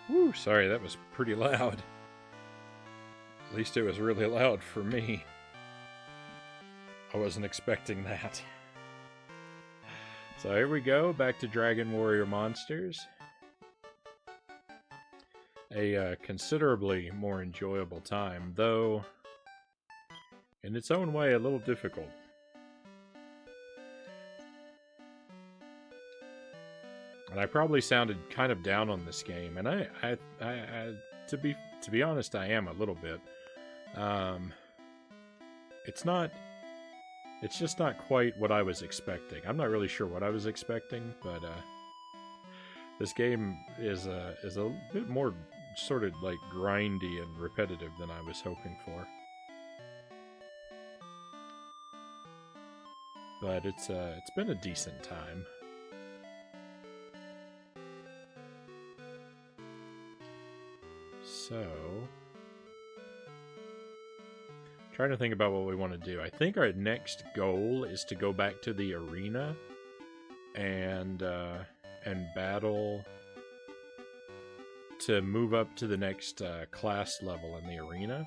Woo, sorry, that was pretty loud. At least it was really loud for me. I wasn't expecting that. So here we go, back to Dragon Warrior Monsters. A considerably more enjoyable time, though in its own way a little difficult. And I probably sounded kind of down on this game, and I to be honest, I am a little bit. It's just not quite what I was expecting. I'm not really sure what I was expecting, but this game is a bit more sort of like grindy and repetitive than I was hoping for. But it's been a decent time. So, trying to think about what we want to do. I think our next goal is to go back to the arena and battle to move up to the next class level in the arena.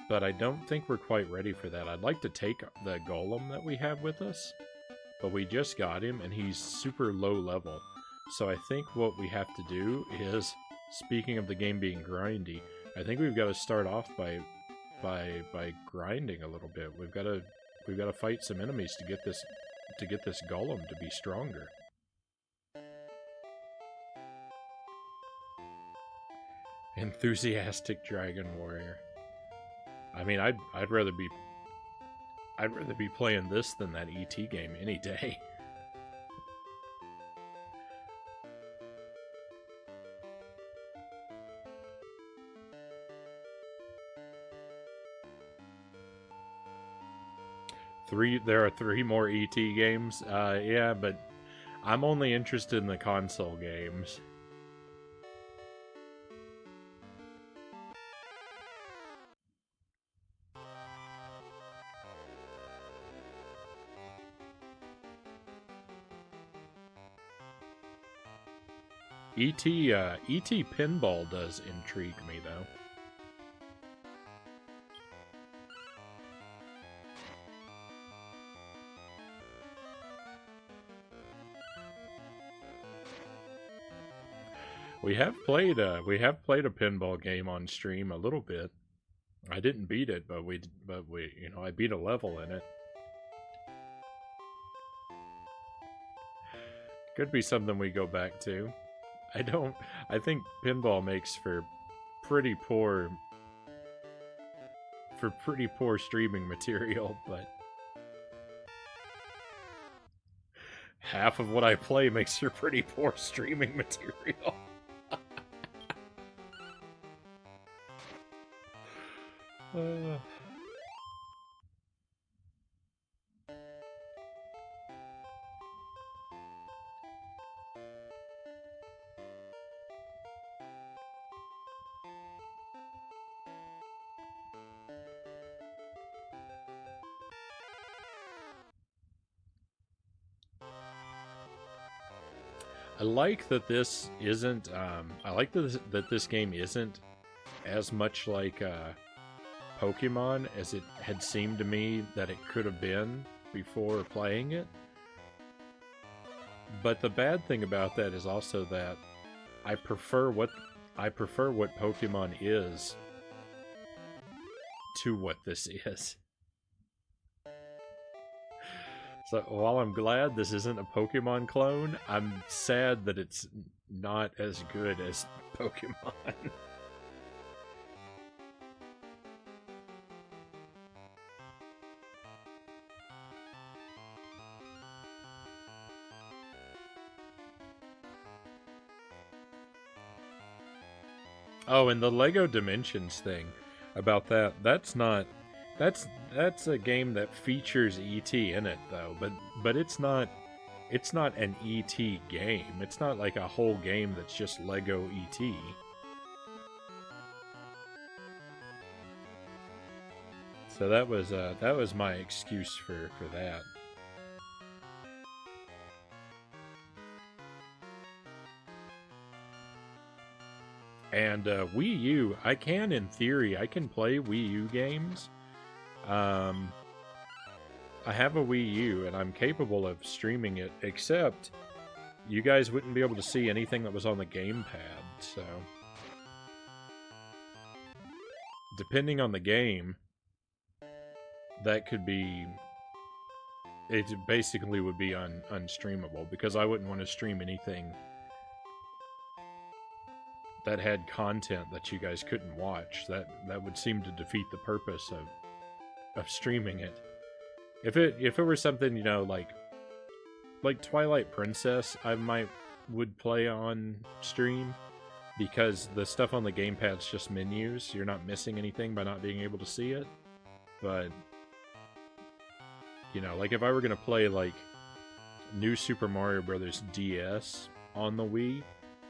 But I don't think we're quite ready for that. I'd like to take the golem that we have with us, but we just got him and he's super low level. So I think what we have to do is, speaking of the game being grindy, I think we've got to start off by grinding a little bit. We've got to fight some enemies to get this golem to be stronger. Enthusiastic Dragon Warrior. I mean, I'd rather be playing this than that ET game any day. There are 3 more ET games. Yeah, but I'm only interested in the console games. ET Pinball does intrigue me, though. We have played a pinball game on stream a little bit. I didn't beat it, but we I beat a level in it. Could be something we go back to. I think pinball makes for pretty poor streaming material, but half of what I play makes for pretty poor streaming material. I like that this isn't. I like that this game isn't as much like Pokemon as it had seemed to me that it could have been before playing it. But the bad thing about that is also that I prefer what Pokemon is to what this is. So while I'm glad this isn't a Pokemon clone, I'm sad that it's not as good as Pokemon. Oh, and the Lego Dimensions thing about that's a game that features ET in it though, but it's not an ET game. It's not like a whole game that's just Lego ET. So that was my excuse for that. And Wii U, I can, in theory, I can play Wii U games. I have a Wii U, and I'm capable of streaming it, except you guys wouldn't be able to see anything that was on the gamepad, so... Depending on the game, that could be... It basically would be unstreamable, because I wouldn't want to stream anything that had content that you guys couldn't watch. That would seem to defeat the purpose of streaming it. If it were something, you know, like Twilight Princess, I would play on stream, because the stuff on the gamepad's just menus. You're not missing anything by not being able to see it. But you know, like if I were gonna play like New Super Mario Bros. DS on the Wii,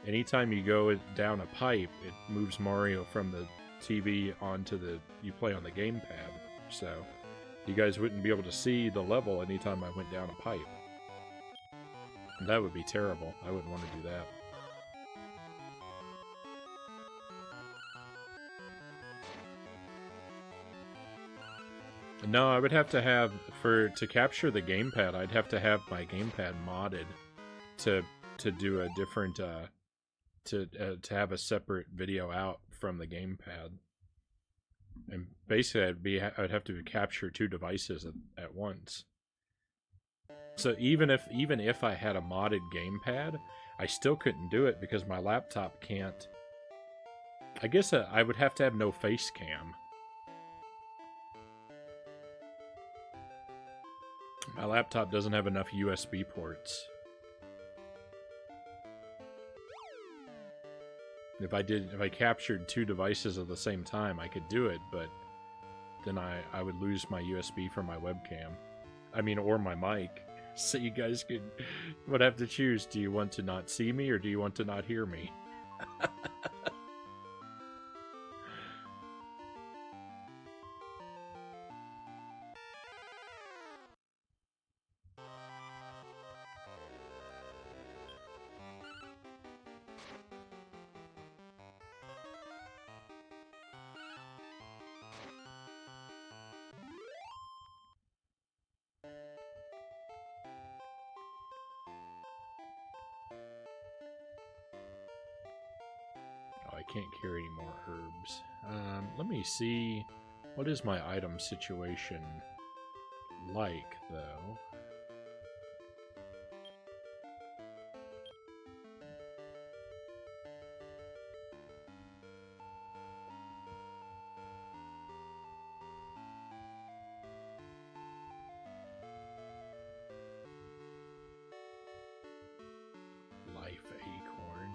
anytime you go down a pipe, it moves Mario from the TV onto you play on the gamepad. So you guys wouldn't be able to see the level anytime I went down a pipe. And that would be terrible. I wouldn't want to do that. No, I would have to have, to capture the gamepad, I'd have to have my gamepad modded to do a different, to have a separate video out from the gamepad. And basically I'd have to capture two devices at once. So even if I had a modded gamepad, I still couldn't do it because my laptop can't. I guess I would have to have no face cam. My laptop doesn't have enough USB ports. If I captured two devices at the same time, I could do it, but then I would lose my USB from my webcam. I mean, or my mic. So you guys would have to choose. Do you want to not see me, or do you want to not hear me? I can't carry any more herbs. Let me see. What is my item situation like, though? Life acorn.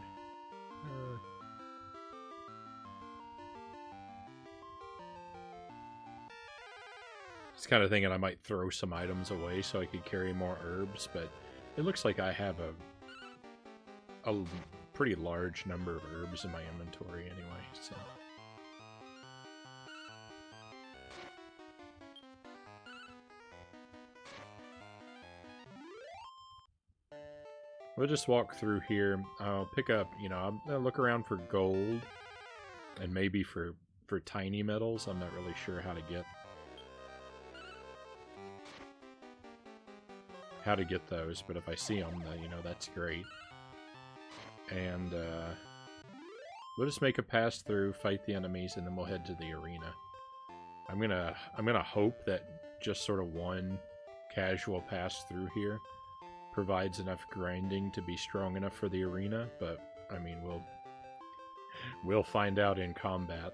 Just kind of thinking I might throw some items away so I could carry more herbs, but it looks like I have a pretty large number of herbs in my inventory anyway, so... We'll just walk through here. I'll pick up, you know, I'll look around for gold and maybe for tiny metals. I'm not really sure how to get those, but if I see them, you know, that's great. And we'll just make a pass through, fight the enemies, and then we'll head to the arena. I'm gonna hope that just sort of one casual pass through here provides enough grinding to be strong enough for the arena, but I mean, we'll find out in combat.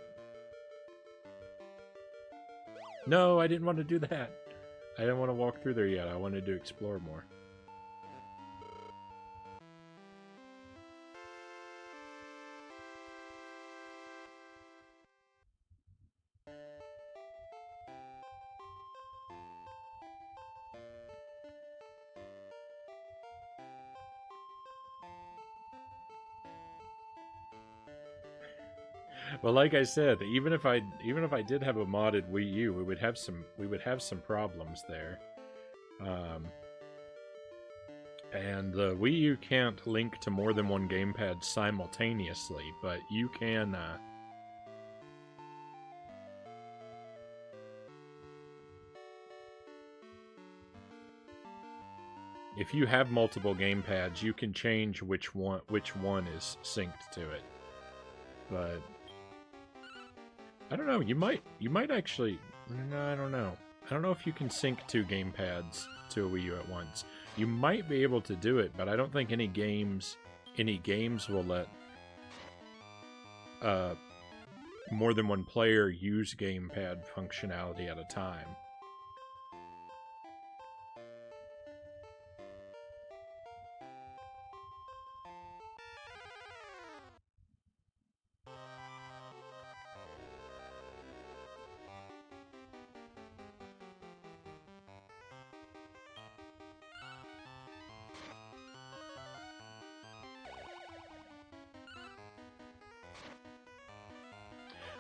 No, I didn't want to do that. I didn't want to walk through there yet. I wanted to explore more. Well, like I said, even if I did have a modded Wii U, we would have some problems there. And the Wii U can't link to more than one gamepad simultaneously, but you can... if you have multiple gamepads, you can change which one is synced to it. But I don't know. You might actually. No, I don't know. I don't know if you can sync two gamepads to a Wii U at once. You might be able to do it, but I don't think any games will let more than one player use gamepad functionality at a time.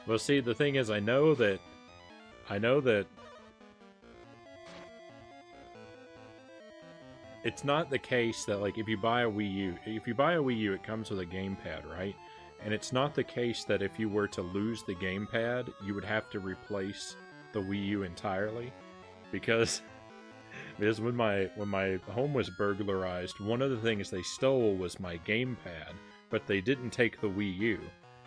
Well, see, the thing is, I know that it's not the case that, like, if you buy a Wii U, it comes with a gamepad, right? And it's not the case that if you were to lose the gamepad, you would have to replace the Wii U entirely, because when my home was burglarized, one of the things they stole was my gamepad, but they didn't take the Wii U.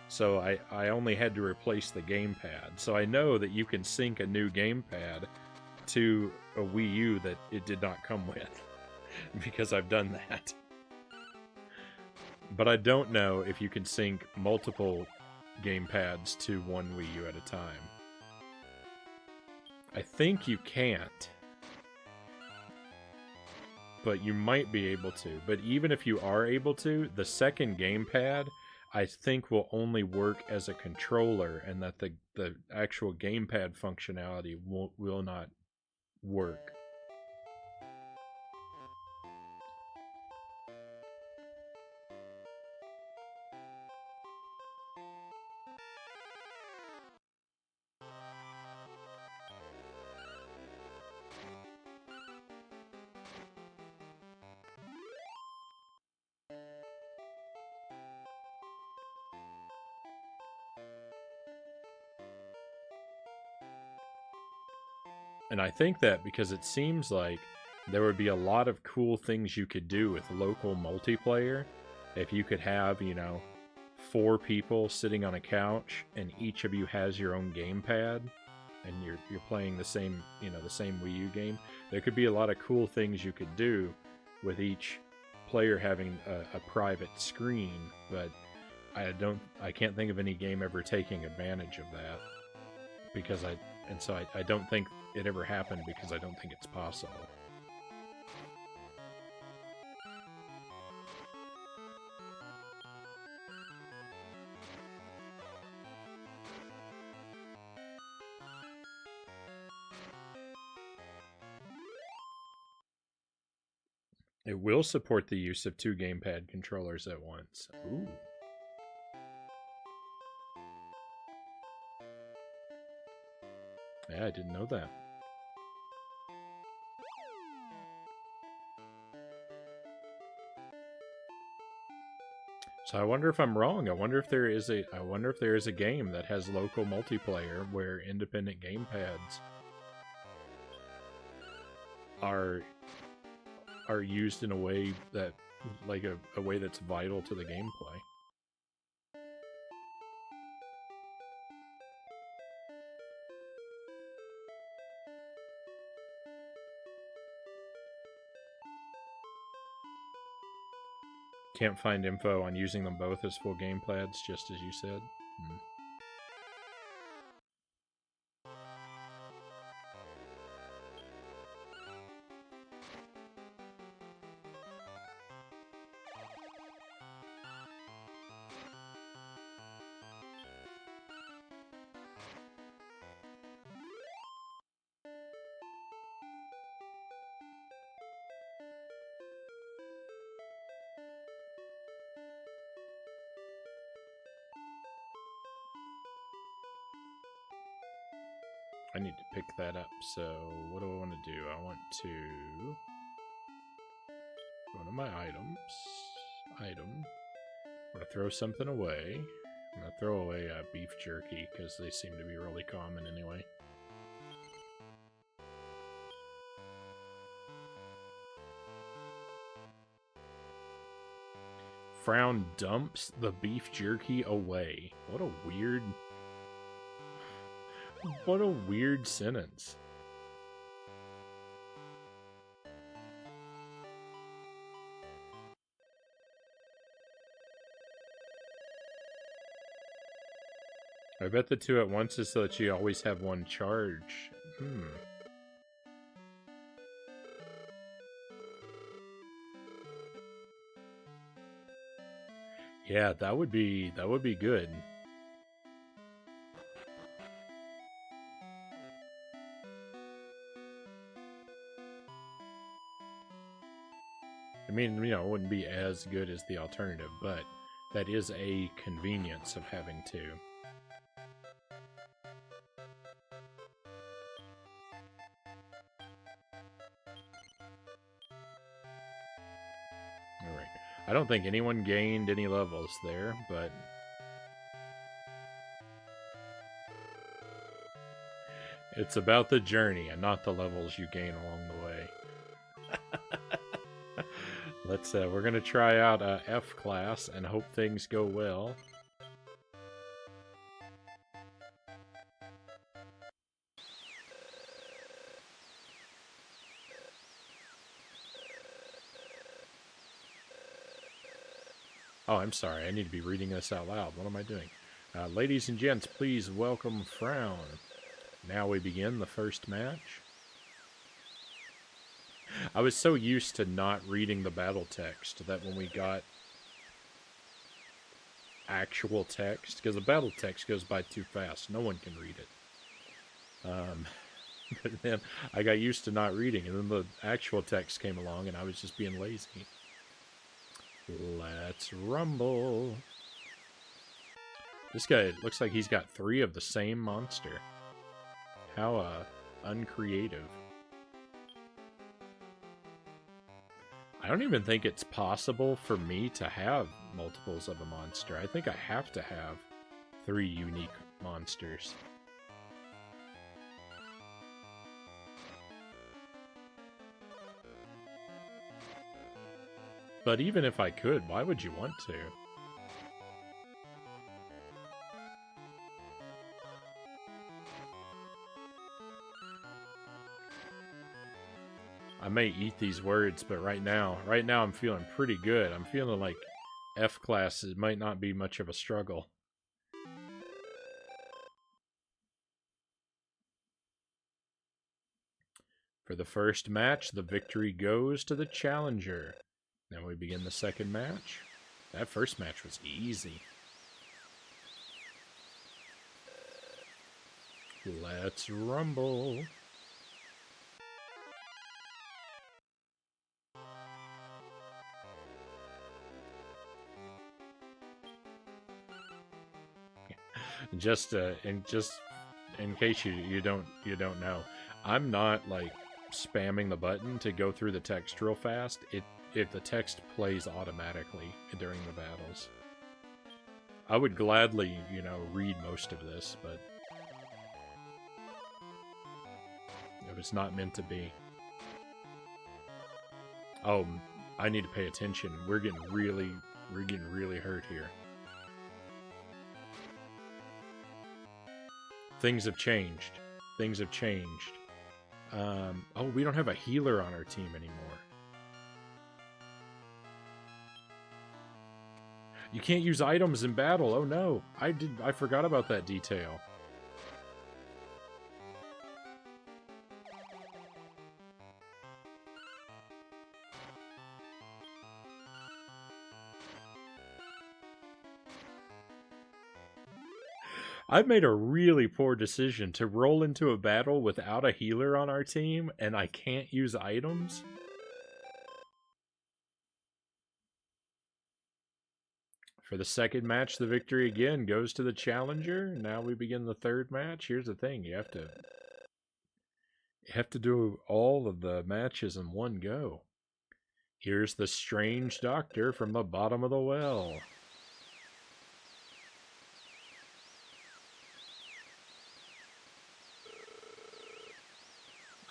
So I only had to replace the gamepad. So I know that you can sync a new gamepad to a Wii U that it did not come with, because I've done that. But I don't know if you can sync multiple gamepads to one Wii U at a time. I think you can't, but you might be able to. But even if you are able to, the second gamepad, I think, will only work as a controller, and that the actual gamepad functionality will not work. And I think that because it seems like there would be a lot of cool things you could do with local multiplayer if you could have, 4 people sitting on a couch and each of you has your own gamepad and you're playing the same Wii U game. There could be a lot of cool things you could do with each player having a private screen, but I can't think of any game ever taking advantage of that, because I don't think it ever happened, because I don't think it's possible. It will support the use of 2 gamepad controllers at once. Ooh. Yeah, I didn't know that. So I wonder if I'm wrong. I wonder if there is a game that has local multiplayer where independent gamepads are used in a way that, like, a way that's vital to the gameplay. Can't find info on using them both as full gamepads, just as you said. I need to pick that up, so what do I want to do? I want to go to my items. Item. I'm gonna throw something away. I'm gonna throw away beef jerky because they seem to be really common anyway. Frown dumps the beef jerky away. What a weird... What a weird sentence. I bet the two at once is so that you always have one charge. Yeah, that would be good. I mean, you know, it wouldn't be as good as the alternative, but that is a convenience of having two. Alright. I don't think anyone gained any levels there, but... It's about the journey and not the levels you gain along the way. Let's, we're gonna try out F class and hope things go well. Oh, I'm sorry. I need to be reading this out loud. What am I doing? Ladies and gents, please welcome Frown. Now we begin the first match. I was so used to not reading the battle text that when we got actual text, because the battle text goes by too fast, no one can read it. But then I got used to not reading, and then the actual text came along, and I was just being lazy. Let's rumble. This guy looks like he's got 3 of the same monster. How uncreative. I don't even think it's possible for me to have multiples of a monster. I think I have to have 3 unique monsters. But even if I could, why would you want to? I may eat these words, but right now I'm feeling pretty good. I'm feeling like F class might not be much of a struggle. For the first match, the victory goes to the challenger. Now we begin the second match. That first match was easy. Let's rumble. Just in case you don't know, I'm not like spamming the button to go through the text real fast. If the text plays automatically during the battles. I would gladly, you know, read most of this, but it was not meant to be. Oh, I need to pay attention. We're getting really hurt here. Things have changed. Things have changed. Oh, we don't have a healer on our team anymore. You can't use items in battle. Oh no. I forgot about that detail. I've made a really poor decision to roll into a battle without a healer on our team, and I can't use items. For the second match, the victory again goes to the challenger. Now we begin the third match. Here's the thing, you have to do all of the matches in one go. Here's the strange doctor from the bottom of the well.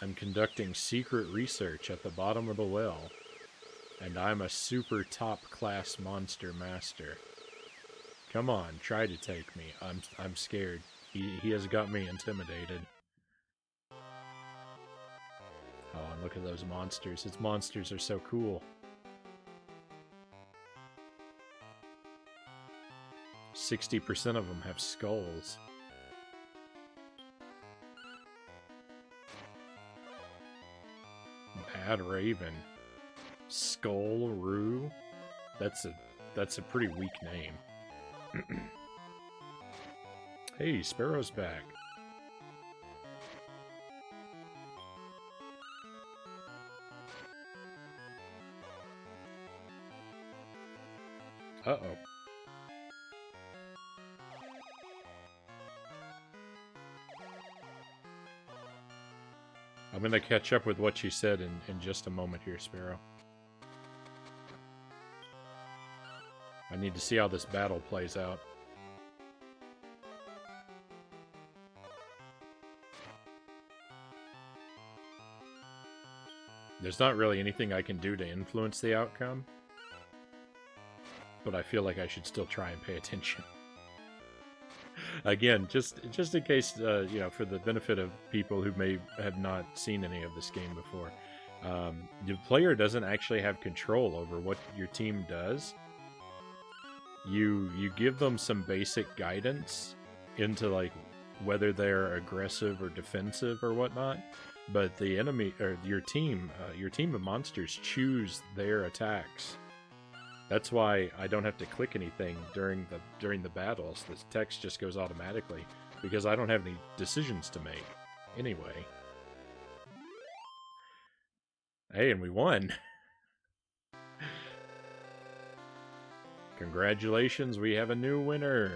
I'm conducting secret research at the bottom of the well, and I'm a super top-class monster master. Come on, try to take me. I'm scared. He has got me intimidated. Oh, and look at those monsters. His monsters are so cool. 60% of them have skulls. Bad Raven. Skull Roo. That's a pretty weak name. Hey, Sparrow's back. Uh-oh. I'm gonna catch up with what you said in just a moment here, Sparrow. I need to see how this battle plays out. There's not really anything I can do to influence the outcome, but I feel like I should still try and pay attention. Again, just in case, you know, for the benefit of people who may have not seen any of this game before, the player doesn't actually have control over what your team does. You give them some basic guidance into like whether they're aggressive or defensive or whatnot, but the enemy or your team of monsters choose their attacks. That's why I don't have to click anything during the battles. The text just goes automatically because I don't have any decisions to make. Anyway. Hey, and we won. Congratulations, we have a new winner.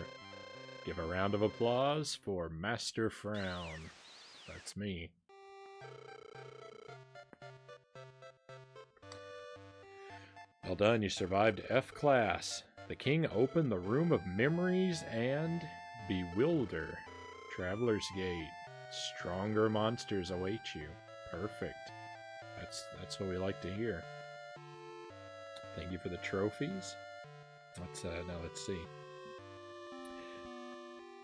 Give a round of applause for Master Frown. That's me. Well done, you survived F class. The king opened the room of memories and bewilder. Traveler's Gate. Stronger monsters await you. Perfect. That's what we like to hear. Thank you for the trophies. Let's see.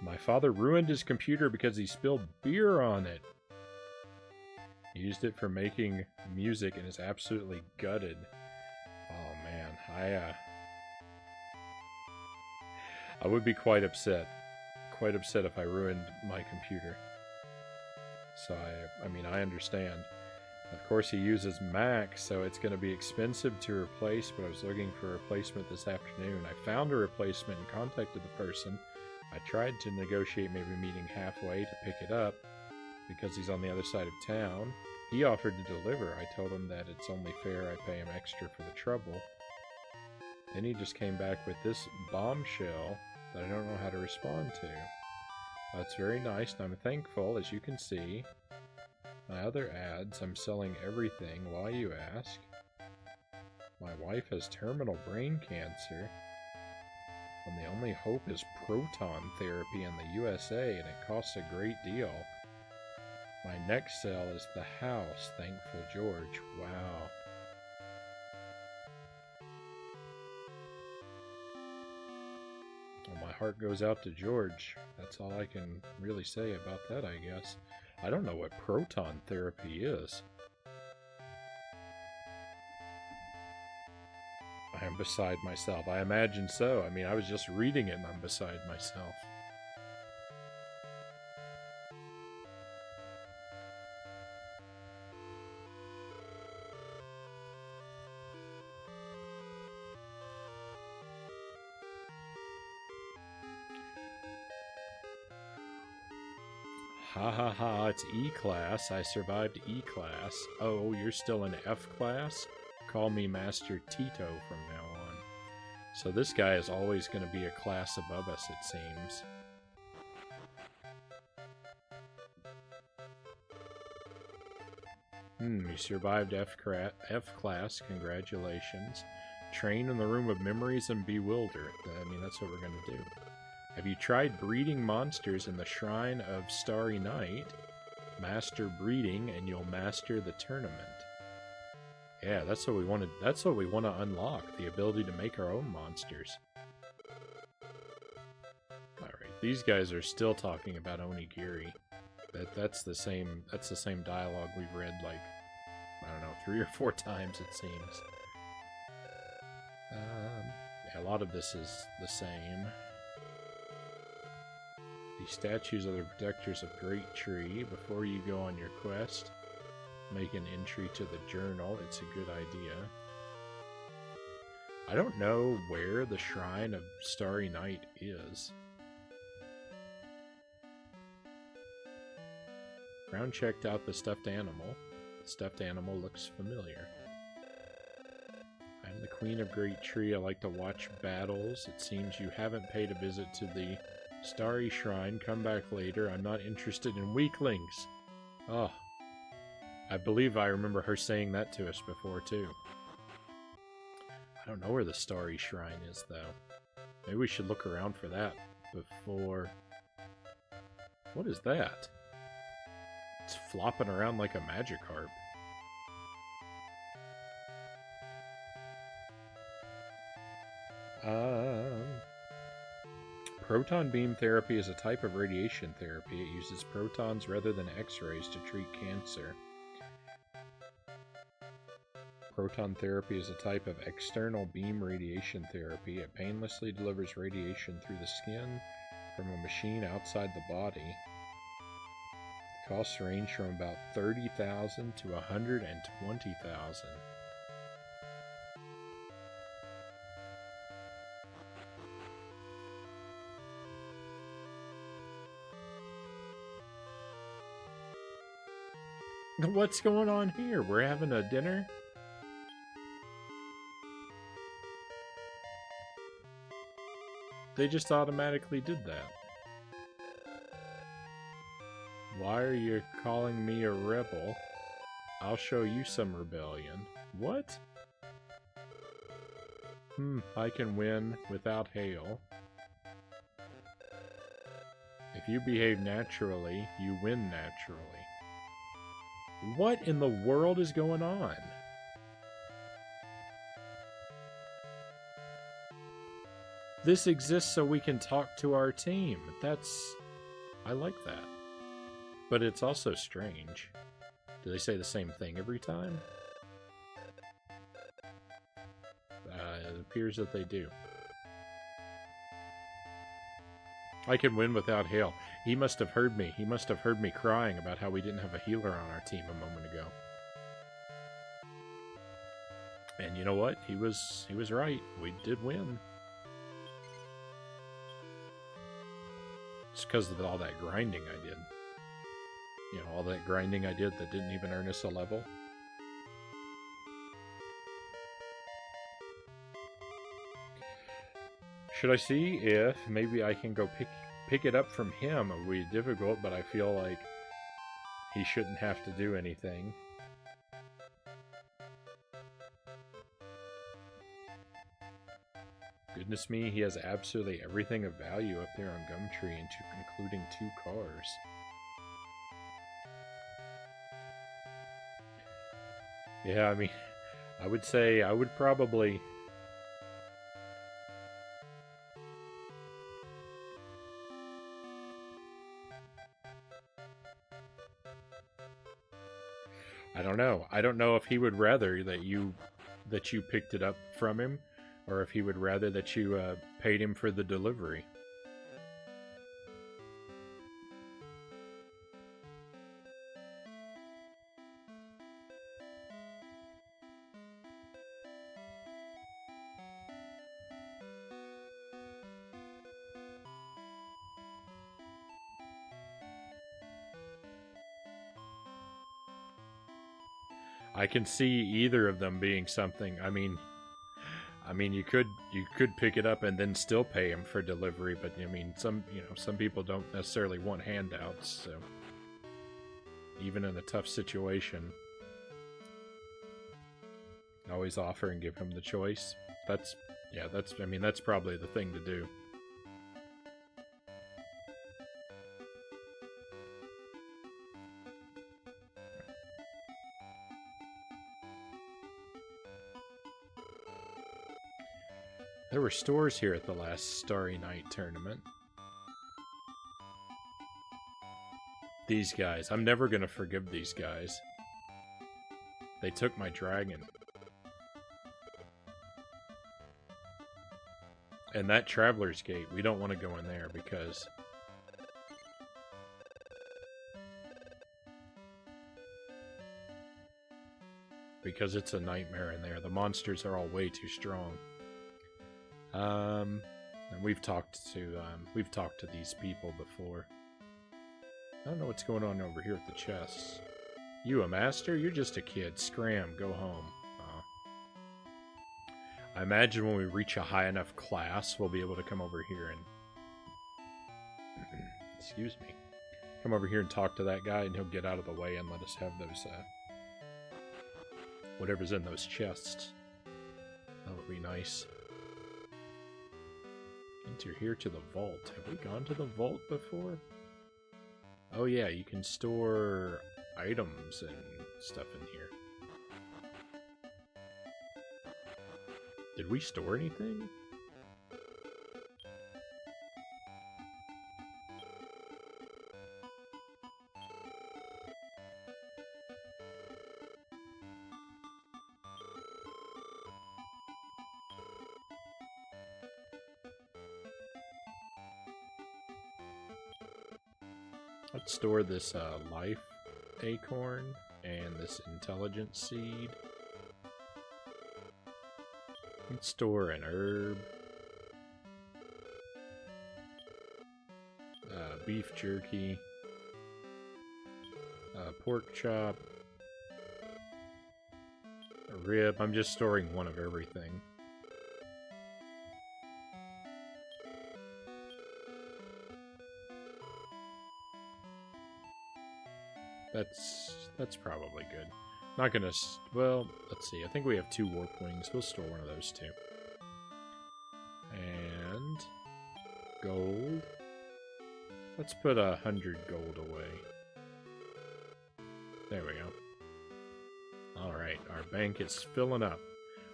My father ruined his computer because he spilled beer on it. He used it for making music and is absolutely gutted. Oh man, I would be quite upset if I ruined my computer. So I mean, I understand. Of course, he uses Mac, so it's going to be expensive to replace, but I was looking for a replacement this afternoon. I found a replacement and contacted the person. I tried to negotiate maybe meeting halfway to pick it up because he's on the other side of town. He offered to deliver. I told him that it's only fair I pay him extra for the trouble. Then he just came back with this bombshell that I don't know how to respond to. That's very nice, and I'm thankful, as you can see. My other ads, I'm selling everything. Why, you ask? My wife has terminal brain cancer, and the only hope is proton therapy in the USA, and it costs a great deal. My next sale is the house, thankful George. Wow. Well, my heart goes out to George. That's all I can really say about that, I guess. I don't know what proton therapy is. I am beside myself. I imagine so. I mean, I was just reading it and I'm beside myself. Ha ha ha, it's E-class. I survived E-class. Oh, you're still in F-class? Call me Master Tito from now on. So this guy is always going to be a class above us, it seems. You survived F class. Congratulations. Train in the room of memories and bewilder. I mean, that's what we're going to do. Have you tried breeding monsters in the Shrine of Starry Night? Master breeding, and you'll master the tournament. Yeah, that's what we wanted. That's what we want to unlock: the ability to make our own monsters. All right, these guys are still talking about Onigiri. That's the same dialogue we've read, like, I don't know, 3 or 4 times it seems. Yeah, a lot of this is the same. These statues are the protectors of Great Tree. Before you go on your quest, make an entry to the journal. It's a good idea. I don't know where the Shrine of Starry Night is. Brown checked out the stuffed animal. The stuffed animal looks familiar. I'm the Queen of Great Tree. I like to watch battles. It seems you haven't paid a visit to the Starry Shrine. Come back later. I'm not interested in weaklings. Oh. I believe I remember her saying that to us before, too. I don't know where the Starry Shrine is, though. Maybe we should look around for that before... What is that? It's flopping around like a Magikarp. Proton beam therapy is a type of radiation therapy. It uses protons rather than X-rays to treat cancer. Proton therapy is a type of external beam radiation therapy. It painlessly delivers radiation through the skin from a machine outside the body. The costs range from about $30,000 to $120,000. What's going on here? We're having a dinner? They just automatically did that. Why are you calling me a rebel? I'll show you some rebellion. What? I can win without hail. If you behave naturally, you win naturally. What in the world is going on? This exists so we can talk to our team. I like that. But it's also strange. Do they say the same thing every time? It appears that they do. I can win without hail. He must have heard me. He must have heard me crying about how we didn't have a healer on our team a moment ago. And you know what? He was right. We did win. It's because of all that grinding I did. You know, all that grinding I did that didn't even earn us a level. Should I see if maybe I can go pick it up from him? It would be difficult, but I feel like he shouldn't have to do anything. Goodness me, he has absolutely everything of value up there on Gumtree, including 2 cars. Yeah, I mean, I would say I would probably... I don't know. I don't know if he would rather that you picked it up from him, or if he would rather that you paid him for the delivery. I can see either of them being something. I mean, you could pick it up and then still pay him for delivery, but I mean, some people don't necessarily want handouts. So even in a tough situation, Always offer and give him the choice. That's, yeah, that's, I mean, that's probably the thing to do. There were stores here at the last Starry Night tournament. These guys. I'm never going to forgive these guys. They took my dragon. And that Traveler's Gate, we don't want to go in there because... because it's a nightmare in there. The monsters are all way too strong. And we've talked to these people before. I don't know what's going on over here at the chests. You a master? You're just a kid. Scram, go home. I imagine when we reach a high enough class, we'll be able to come over here and... excuse me. Come over here and talk to that guy, and he'll get out of the way and let us have those, whatever's in those chests. That would be nice. Enter here to the vault. Have we gone to the vault before? Oh yeah, you can store items and stuff in here. Did we store anything? Let's store this life acorn and this intelligence seed. Let's store an herb. Beef jerky. Pork chop. A rib. I'm just storing one of everything. That's probably good. Not gonna... well, let's see. I think we have 2 warp wings. We'll store one of those too. And... gold. Let's put 100 gold away. There we go. Alright, our bank is filling up.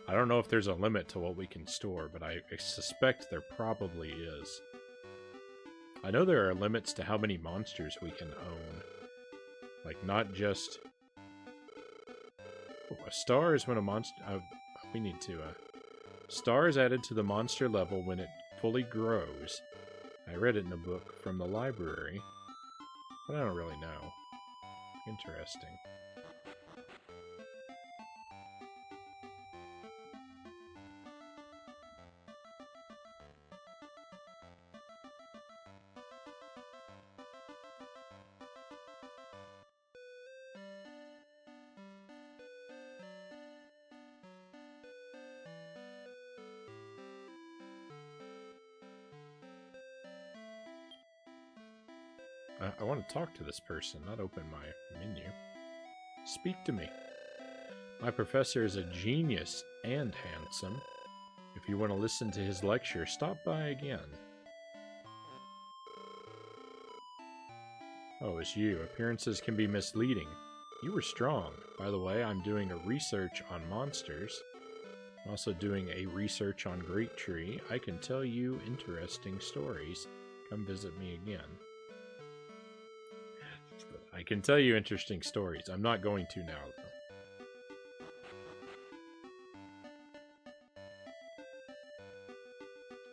I don't know if there's a limit to what we can store, but I suspect there probably is. I know there are limits to how many monsters we can own. Like, not just... oh, a star is when a monster... we need to... star is added to the monster level when it fully grows. I read it in a book from the library, but I don't really know. Interesting. I want to talk to this person, not open my menu. Speak to me. My professor is a genius and handsome. If you want to listen to his lecture, stop by again. Oh, it's you. Appearances can be misleading. You were strong. By the way, I'm doing a research on monsters. I'm also doing a research on Great Tree. I can tell you interesting stories. Come visit me again. I can tell you interesting stories. I'm not going to now, though.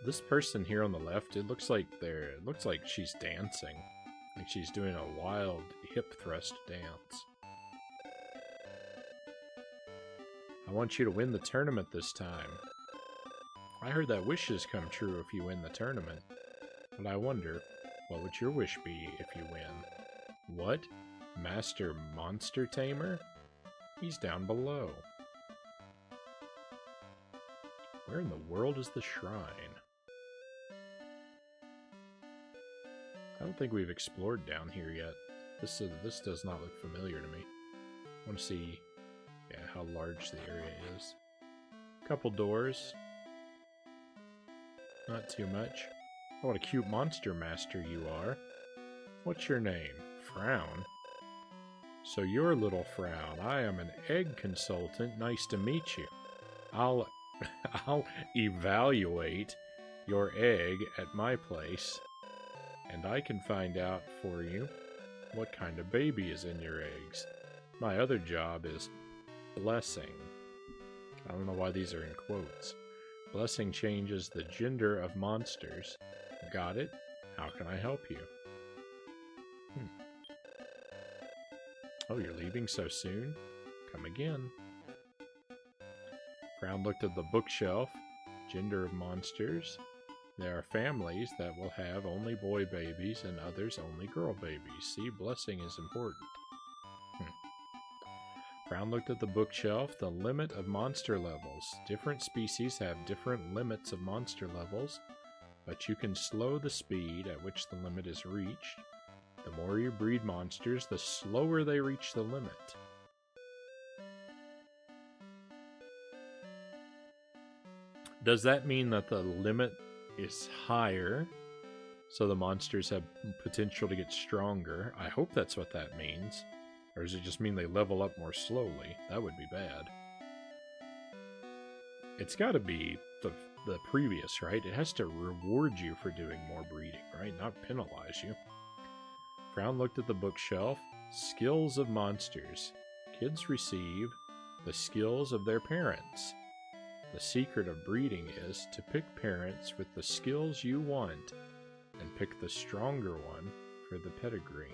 This person here on the left, it looks like she's dancing. Like she's doing a wild hip thrust dance. I want you to win the tournament this time. I heard that wishes come true if you win the tournament. But I wonder, what would your wish be if you win? What? Master Monster Tamer? He's down below. Where in the world is the shrine? I don't think we've explored down here yet. This does not look familiar to me. I want to see how large the area is. Couple doors. Not too much. Oh, what a cute monster master you are. What's your name? Frown? So you're little Frown. I am an egg consultant. Nice to meet you. I'll evaluate your egg at my place, and I can find out for you what kind of baby is in your eggs. My other job is blessing. I don't know why these are in quotes. Blessing changes the gender of monsters. Got it? How can I help you? Oh, you're leaving so soon? Come again. Brown looked at the bookshelf. Gender of monsters. There are families that will have only boy babies and others only girl babies. See, blessing is important. Brown looked at the bookshelf. The limit of monster levels. Different species have different limits of monster levels, but you can slow the speed at which the limit is reached. The more you breed monsters, the slower they reach the limit. Does that mean that the limit is higher, so the monsters have potential to get stronger? I hope that's what that means. Or does it just mean they level up more slowly? That would be bad. It's got to be the previous, right? It has to reward you for doing more breeding, right? Not penalize you. Brown looked at the bookshelf. Skills of monsters. Kids receive the skills of their parents. The secret of breeding is to pick parents with the skills you want and pick the stronger one for the pedigree.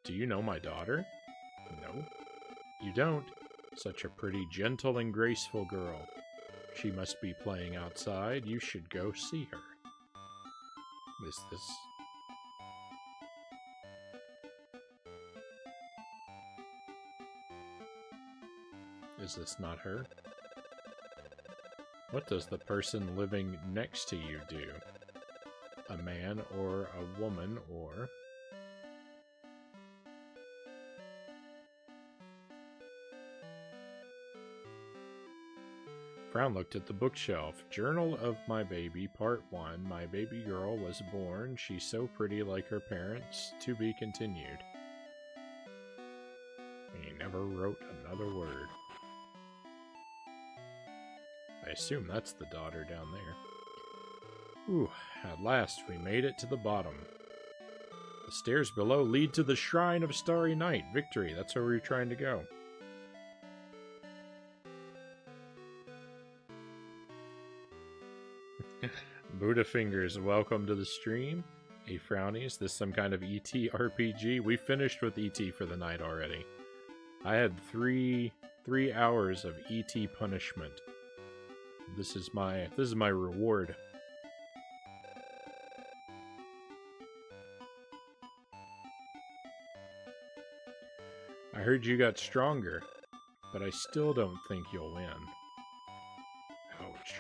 Do you know my daughter? No, you don't. Such a pretty, gentle, and graceful girl. She must be playing outside. You should go see her. Is this not her? What does the person living next to you do? A man or a woman or... Brown looked at the bookshelf. Journal of My Baby, Part 1. My baby girl was born. She's so pretty like her parents. To be continued. He never wrote another word. I assume that's the daughter down there. Ooh, at last we made it to the bottom. The stairs below lead to the Shrine of Starry Night. Victory, that's where we were trying to go. Buddha Fingers, welcome to the stream. Hey Frownie, is this some kind of ET RPG? We finished with ET for the night already. I had three hours of ET punishment. This is my reward. I heard you got stronger, but I still don't think you'll win. Ouch.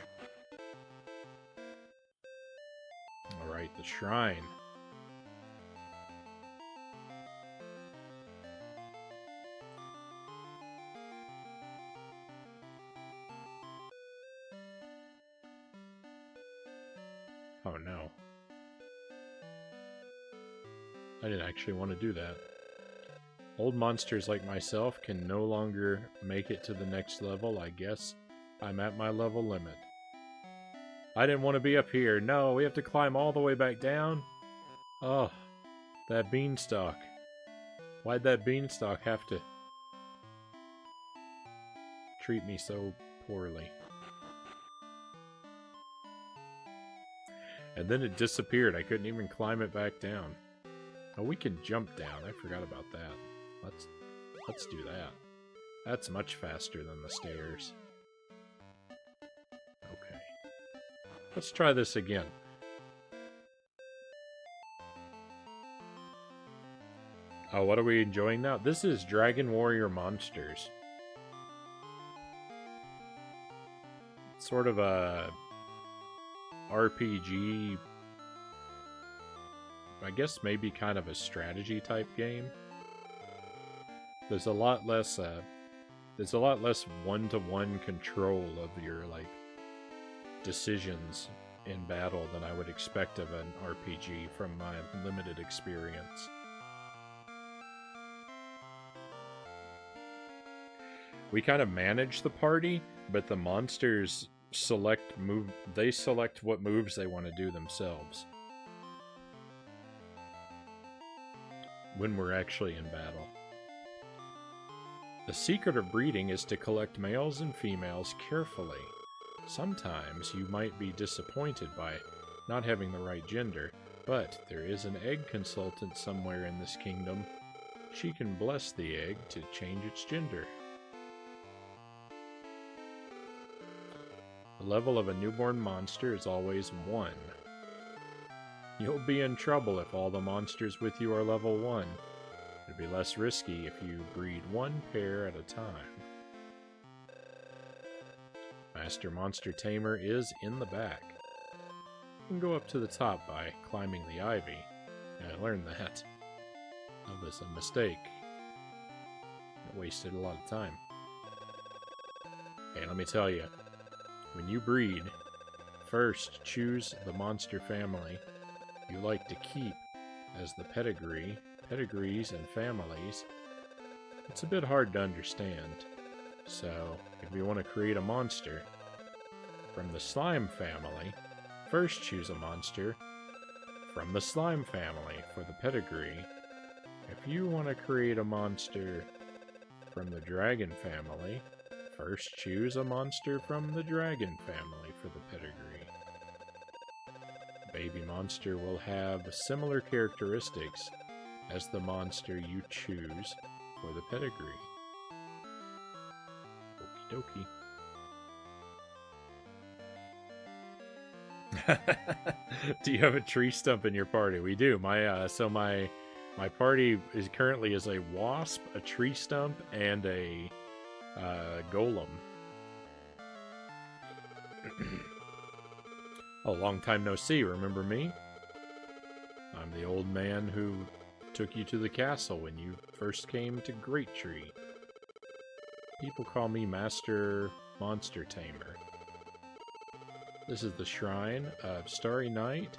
Alright, the shrine. Oh no. I didn't actually want to do that. Old monsters like myself can no longer make it to the next level. I guess I'm at my level limit. I didn't want to be up here. No, we have to climb all the way back down? Oh, that beanstalk. Why'd that beanstalk have to treat me so poorly? And then it disappeared. I couldn't even climb it back down. Oh, we can jump down. I forgot about that. Let's do that. That's much faster than the stairs. Okay. Let's try this again. Oh, what are we enjoying now? This is Dragon Warrior Monsters. Sort of a RPG, I guess maybe kind of a strategy type game. There's a lot less one-to-one control of your like decisions in battle than I would expect of an RPG from my limited experience. We kind of manage the party, but the monsters select what moves they want to do themselves when we're actually in battle. The secret of breeding is to collect males and females carefully. Sometimes you might be disappointed by not having the right gender, but there is an egg consultant somewhere in this kingdom. She can bless the egg to change its gender. The level of a newborn monster is always 1. You'll be in trouble if all the monsters with you are level 1. It'd be less risky if you breed 1 pair at a time. Master Monster Tamer is in the back. You can go up to the top by climbing the ivy. I learned that. That was a mistake. I wasted a lot of time. Hey, let me tell you. When you breed, first choose the monster family you like to keep as the pedigrees and families. It's a bit hard to understand. So, if you want to create a monster from the slime family, first choose a monster from the slime family for the pedigree. If you want to create a monster from the dragon family, first choose a monster from the dragon family for the pedigree. Baby monster will have similar characteristics as the monster you choose for the pedigree. Okie dokie. Do you have a tree stump in your party? We do. My party is currently a wasp, a tree stump, and a golem. Oh, long time no see, remember me? I'm the old man who took you to the castle when you first came to Great Tree. People call me Master Monster Tamer. This is the shrine of Starry Night.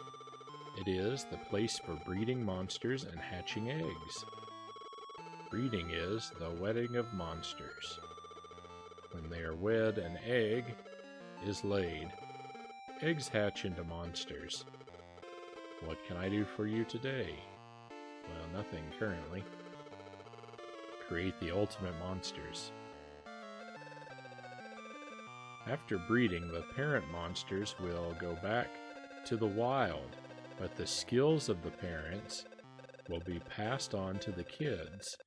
It is the place for breeding monsters and hatching eggs. Breeding is the wedding of monsters. When they are wed, an egg is laid. Eggs hatch into monsters. What can I do for you today? Well, nothing currently. Create the ultimate monsters. After breeding, the parent monsters will go back to the wild, but the skills of the parents will be passed on to the kids.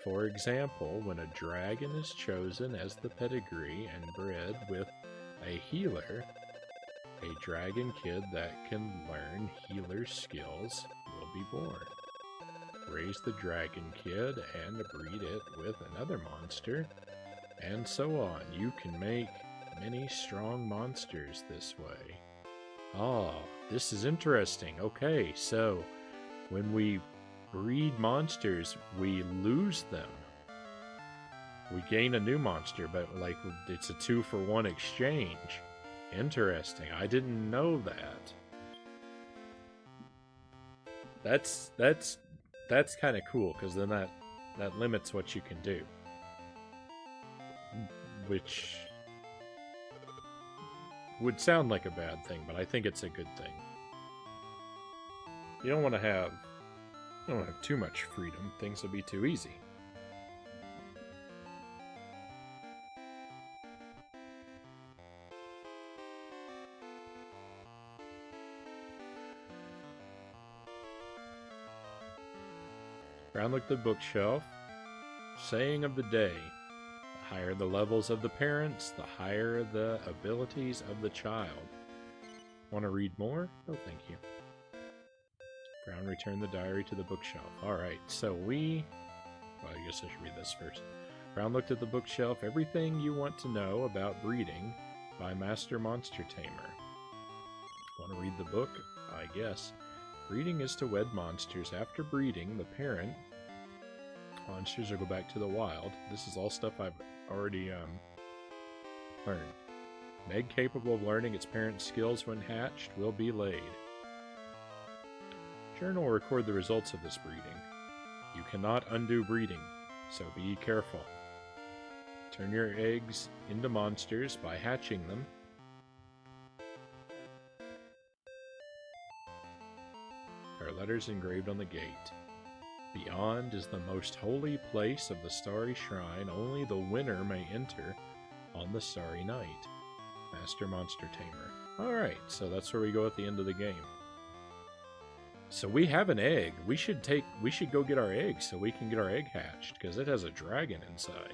For example, when a dragon is chosen as the pedigree and bred with a healer, a dragon kid that can learn healer skills will be born. Raise the dragon kid and breed it with another monster, and so on. You can make many strong monsters this way. Ah, this is interesting. Okay, so when we breed monsters, we lose them. We gain a new monster, but like it's a 2-for-1 exchange. Interesting. I didn't know that. That's kind of cool, because then that limits what you can do. Which would sound like a bad thing, but I think it's a good thing. You don't want to have too much freedom. Things will be too easy. Brown looked at the bookshelf. Saying of the day. The higher the levels of the parents, the higher the abilities of the child. Want to read more? No, thank you. Brown returned the diary to the bookshelf. Alright, so well, I guess I should read this first. Brown looked at the bookshelf. Everything you want to know about breeding by Master Monster Tamer. Want to read the book? I guess. Breeding is to wed monsters. After breeding, the parent monsters will go back to the wild. This is all stuff I've already learned. An egg capable of learning its parent's skills when hatched will be laid. Journal will record the results of this breeding. You cannot undo breeding, so be careful. Turn your eggs into monsters by hatching them. There are letters engraved on the gate. Beyond is the most holy place of the Starry Shrine. Only the winner may enter on the Starry Night. Master Monster Tamer. Alright, so that's where we go at the end of the game. So we have an egg. We should go get our egg so we can get our egg hatched, because it has a dragon inside.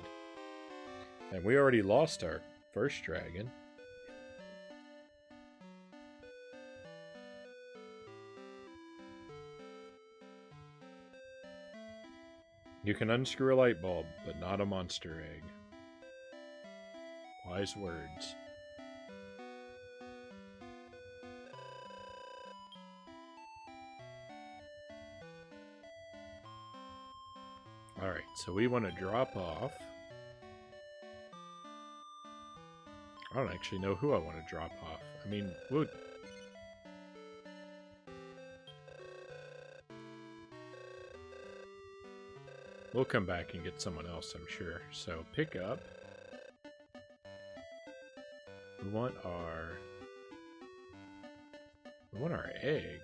And we already lost our first dragon. You can unscrew a light bulb, but not a monster egg. Wise words. Alright, so we want to drop off. I don't actually know who I want to drop off. I mean, we'll come back and get someone else, I'm sure. So, pick up. We want our egg.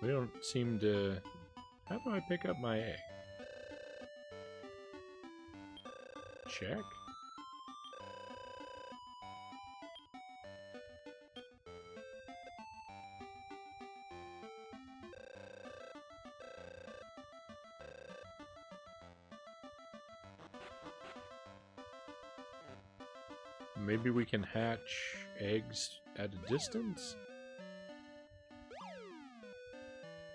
We don't seem to... How do I pick up my egg? Check. Maybe we can hatch eggs at a distance?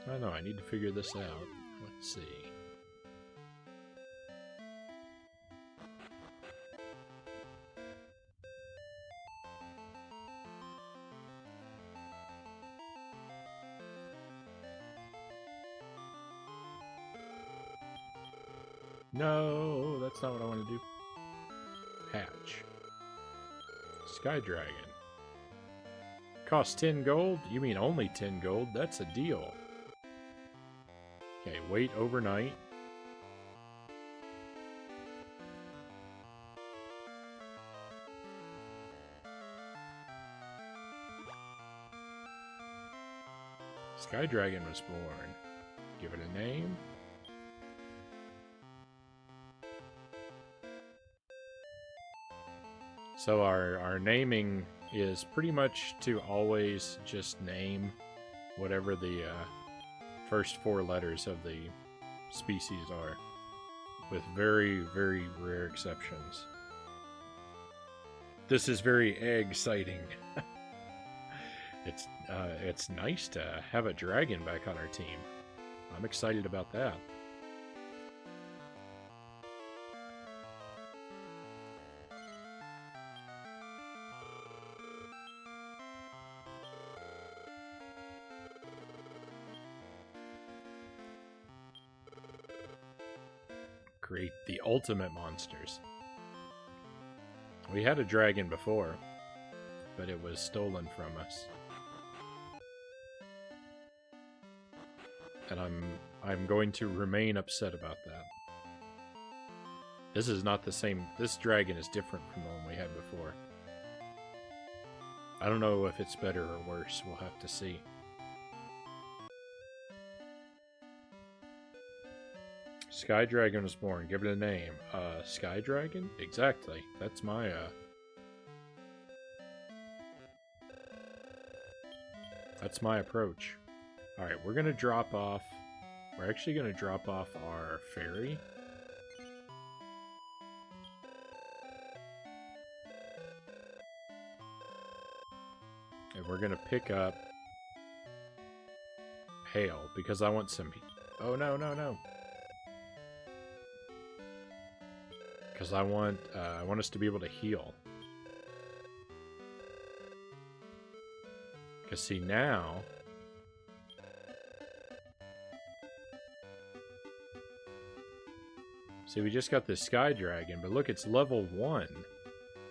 I don't know, I need to figure this out. Let's see. No, that's not what I want to do. Hatch. Sky Dragon. Cost 10 gold? You mean only 10 gold? That's a deal. Okay, wait overnight. Sky Dragon was born. Give it a name. So our naming is pretty much to always just name whatever the first 4 letters of the species are, with very, very rare exceptions. This is very egg-citing. It's nice to have a dragon back on our team. I'm excited about that. Create the ultimate monsters. We had a dragon before, but it was stolen from us. And I'm going to remain upset about that. This is not the same. This dragon is different from the one we had before. I don't know if it's better or worse. We'll have to see. Sky Dragon was born. Give it a name. Sky Dragon? Exactly. That's my, That's my approach. Alright, we're gonna drop off... We're actually gonna drop off our fairy. And we're gonna pick up... Hail, because I want some... Oh, no, no, no. Because I want us to be able to heal. Because see now... See, we just got this Sky Dragon, but look, it's level 1.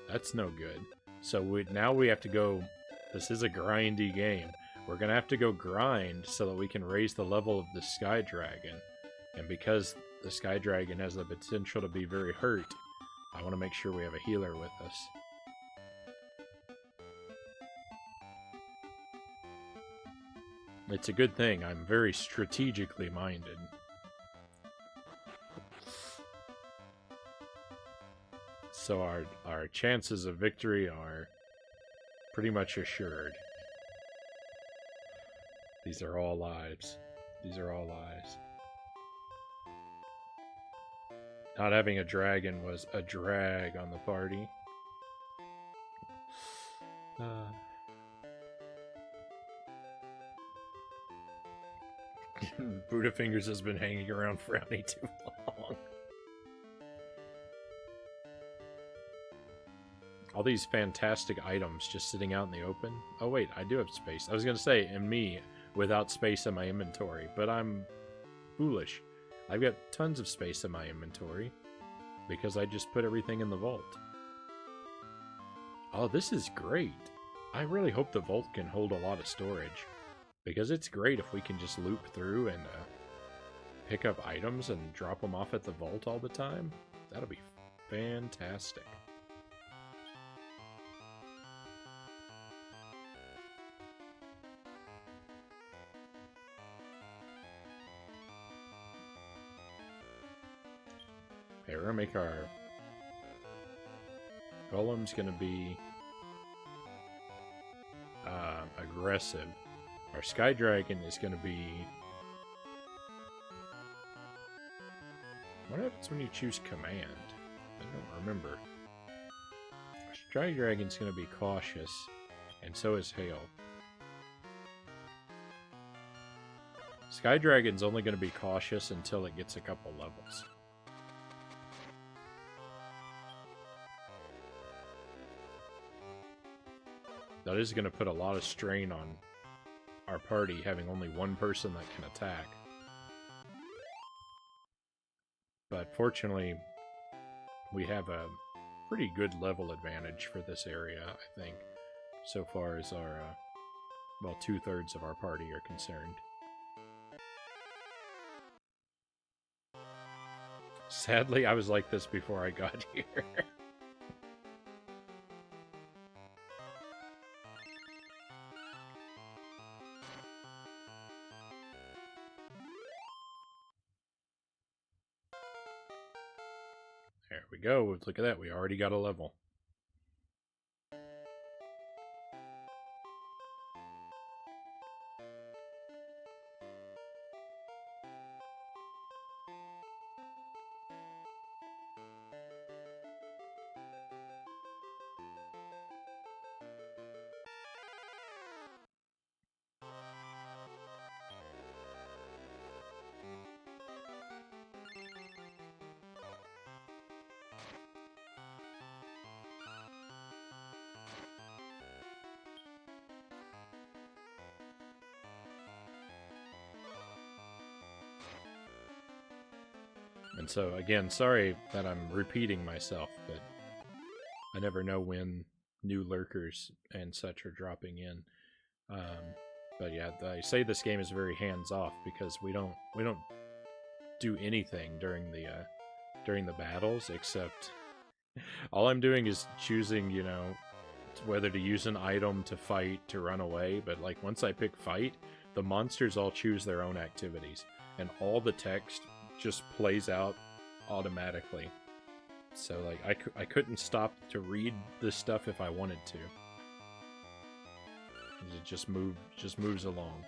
That's no good. So now we have to go... This is a grindy game. We're going to have to go grind so that we can raise the level of the Sky Dragon. And because the Sky Dragon has the potential to be very hurt, I want to make sure we have a healer with us. It's a good thing. I'm very strategically minded. So our chances of victory are pretty much assured. These are all lives. These are all lives. Not having a dragon was a drag on the party. Buddha Fingers has been hanging around Frownie too long. All these fantastic items just sitting out in the open. Oh wait, I do have space. I was going to say, and me, without space in my inventory, but I'm foolish. I've got tons of space in my inventory because I just put everything in the vault. Oh, this is great. I really hope the vault can hold a lot of storage because it's great if we can just loop through and pick up items and drop them off at the vault all the time. That'll be fantastic. Okay, we're gonna make our golem's gonna be aggressive. Our Sky Dragon is gonna be... What happens when you choose command? I don't remember. Our Sky Dragon's gonna be cautious, and so is Hail. Sky Dragon's only gonna be cautious until it gets a couple levels. That is going to put a lot of strain on our party, having only one person that can attack. But fortunately, we have a pretty good level advantage for this area, I think, so far as our, well, 2/3 of our party are concerned. Sadly, I was like this before I got here. There we go. Look at that. We already got a level. And so, again, sorry that I'm repeating myself, but I never know when new lurkers and such are dropping in. But yeah, I say this game is very hands-off because we don't do anything during the battles, except all I'm doing is choosing, you know, whether to use an item to fight, to run away. But like once I pick fight, the monsters all choose their own activities, and all the text just plays out automatically. So like I couldn't stop to read this stuff if I wanted to. It just moves along.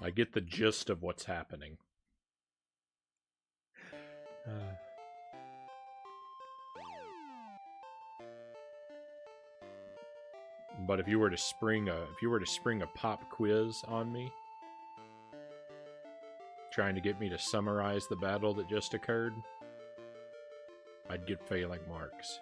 I get the gist of what's happening. But if you were to spring a pop quiz on me, trying to get me to summarize the battle that just occurred, I'd get failing marks.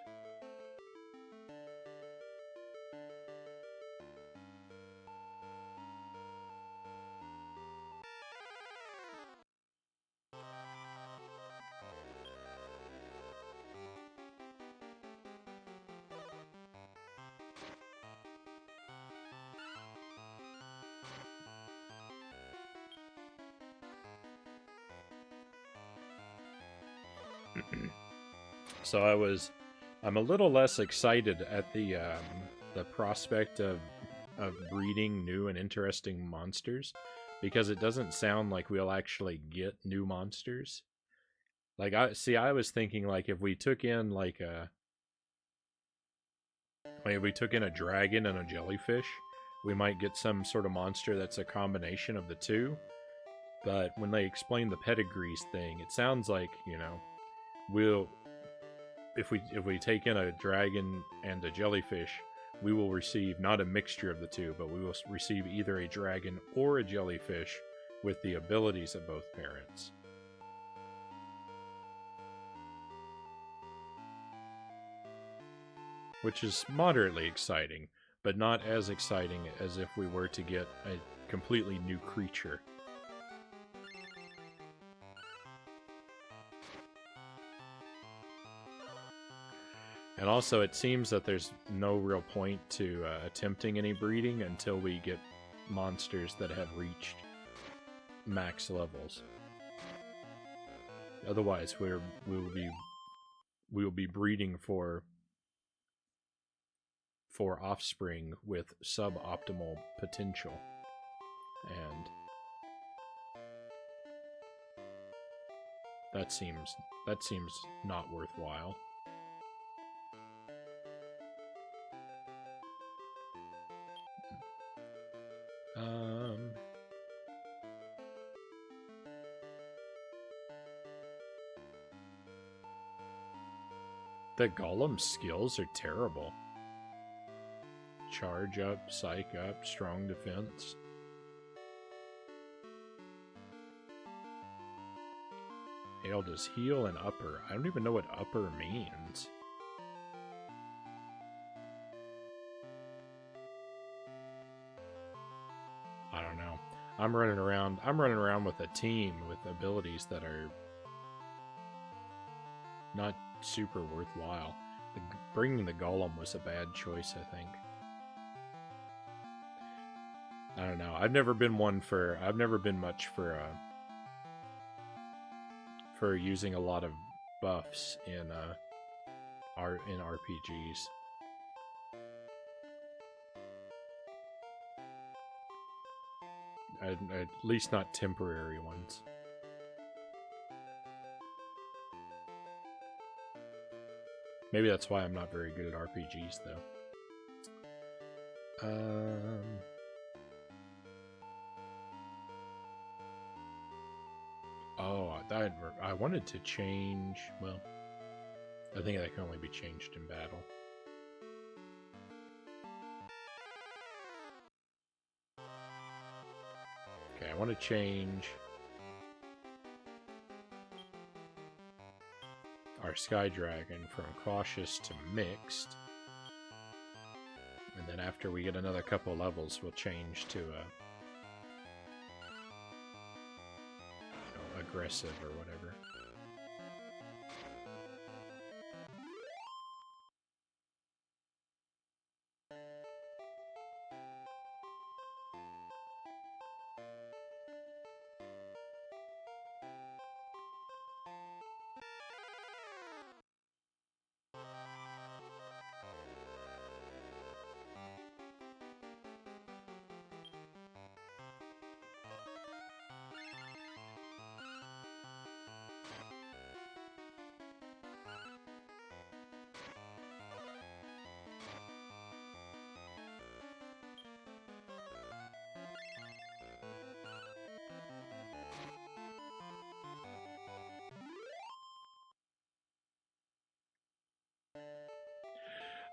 So I'm a little less excited at the prospect of breeding new and interesting monsters, because it doesn't sound like we'll actually get new monsters. Like, I was thinking, like, if we took in a dragon and a jellyfish, we might get some sort of monster that's a combination of the two. But when they explain the pedigrees thing, it sounds like, if we take in a dragon and a jellyfish, we will receive not a mixture of the two, but we will receive either a dragon or a jellyfish with the abilities of both parents. Which is moderately exciting, but not as exciting as if we were to get a completely new creature. And also, it seems that there's no real point to attempting any breeding until we get monsters that have reached max levels. Otherwise, we will be breeding for offspring with suboptimal potential, and that seems not worthwhile. The Golem's skills are terrible. Charge up, psych up, strong defense. Hail does heal and upper. I don't even know what upper means. I don't know. I'm running around with a team with abilities that are not super worthwhile. Bringing the Golem was a bad choice, I think. I don't know. I've never been much for using a lot of buffs in RPGs. At least not temporary ones. Maybe that's why I'm not very good at RPGs, though. Oh, I wanted to change... Well, I think that can only be changed in battle. Okay, I want to change our Sky Dragon from cautious to mixed. And then after we get another couple levels, we'll change to aggressive or whatever.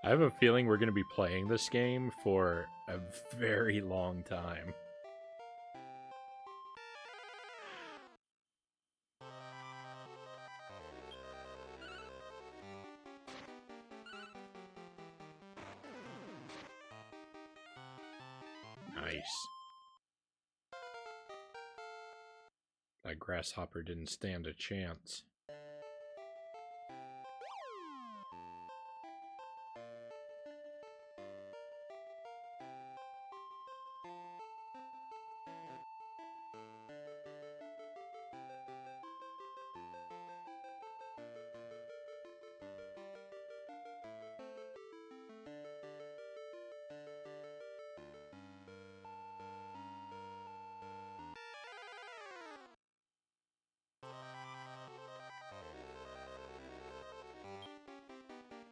I have a feeling we're going to be playing this game for a very long time. Nice. That grasshopper didn't stand a chance.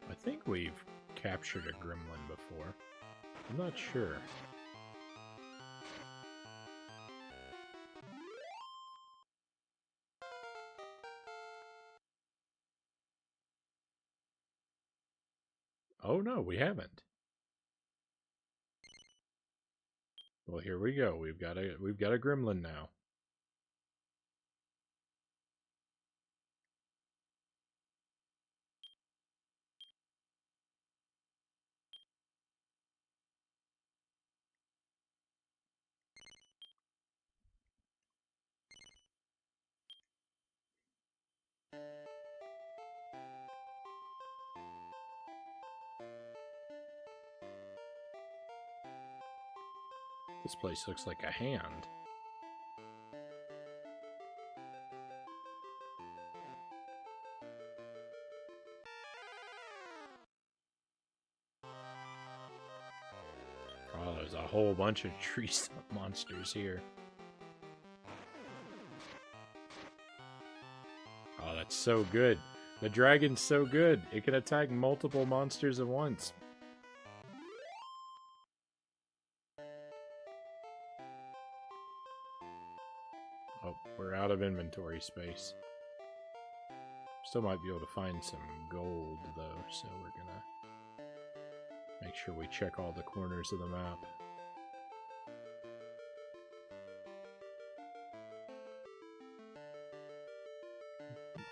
I think we've captured a gremlin before. I'm not sure. Oh no, we haven't. Well, here we go. We've got a gremlin now. This place looks like a hand. Oh, there's a whole bunch of tree stump monsters here. Oh, that's so good. The dragon's so good. It can attack multiple monsters at once. Oh, we're out of inventory space. Still might be able to find some gold, though, so we're gonna make sure we check all the corners of the map.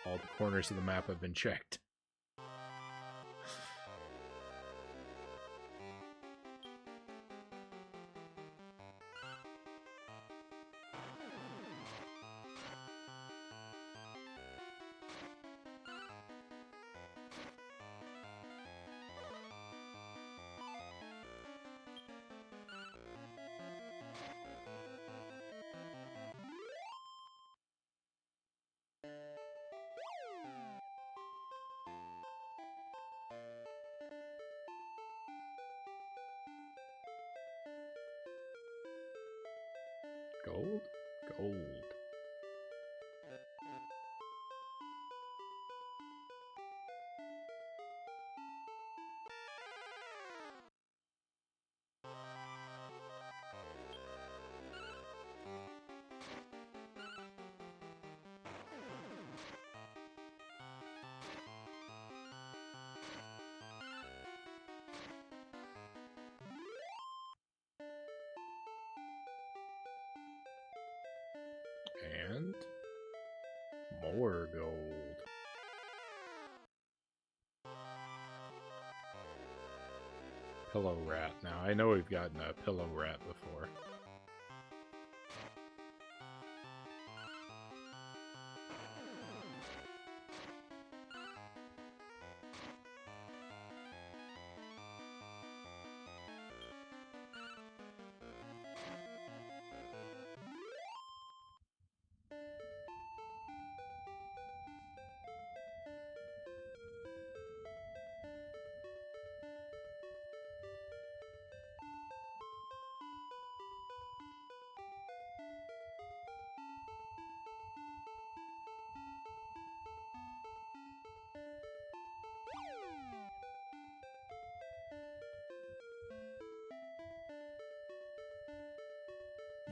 All the corners of the map have been checked. Gold? Gold. And more gold. Pillow rat. Now, I know we've gotten a pillow rat before.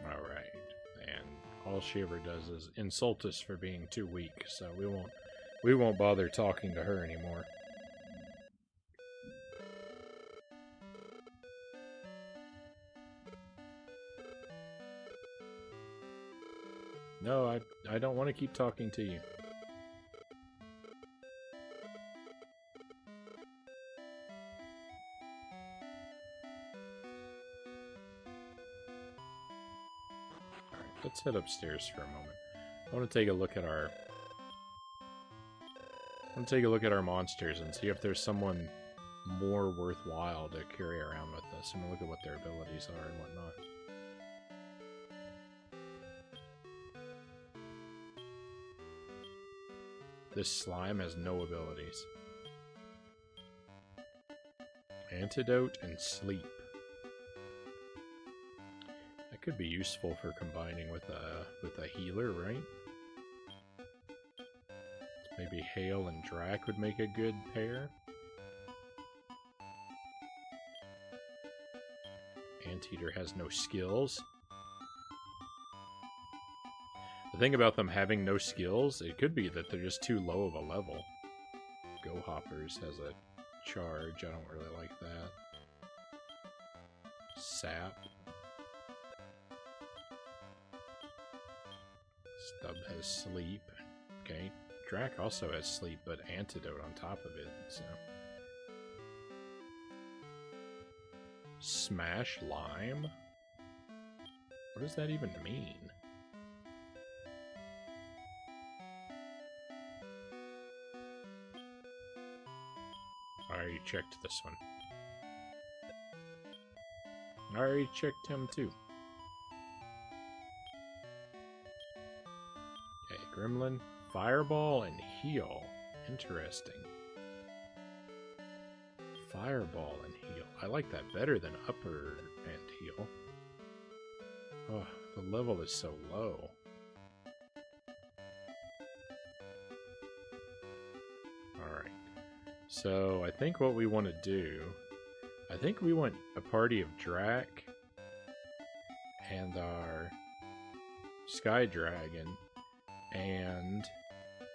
Alright, and all she ever does is insult us for being too weak, so we won't bother talking to her anymore. No, I don't want to keep talking to you. let's head upstairs for a moment. I want to take a look at our... monsters and see if there's someone more worthwhile to carry around with us, and look at what their abilities are and whatnot. This slime has no abilities. Antidote and sleep. That could be useful for combining with a healer, right? Maybe Hail and Drac would make a good pair. Anteater has no skills. The thing about them having no skills, it could be that they're just too low of a level. Go Hoppers has a charge. I don't really like that. Sap. Stub has sleep. Okay. Drac also has sleep, but antidote on top of it, so... Smash Lime? What does that even mean? I already checked this one. I already checked him too. Okay, Gremlin, Fireball, and Heal. Interesting. Fireball and Heal. I like that better than Upper and Heal. Oh, the level is so low. Alright. So, I think what we want to do... I think we want a party of Drac and our Sky Dragon and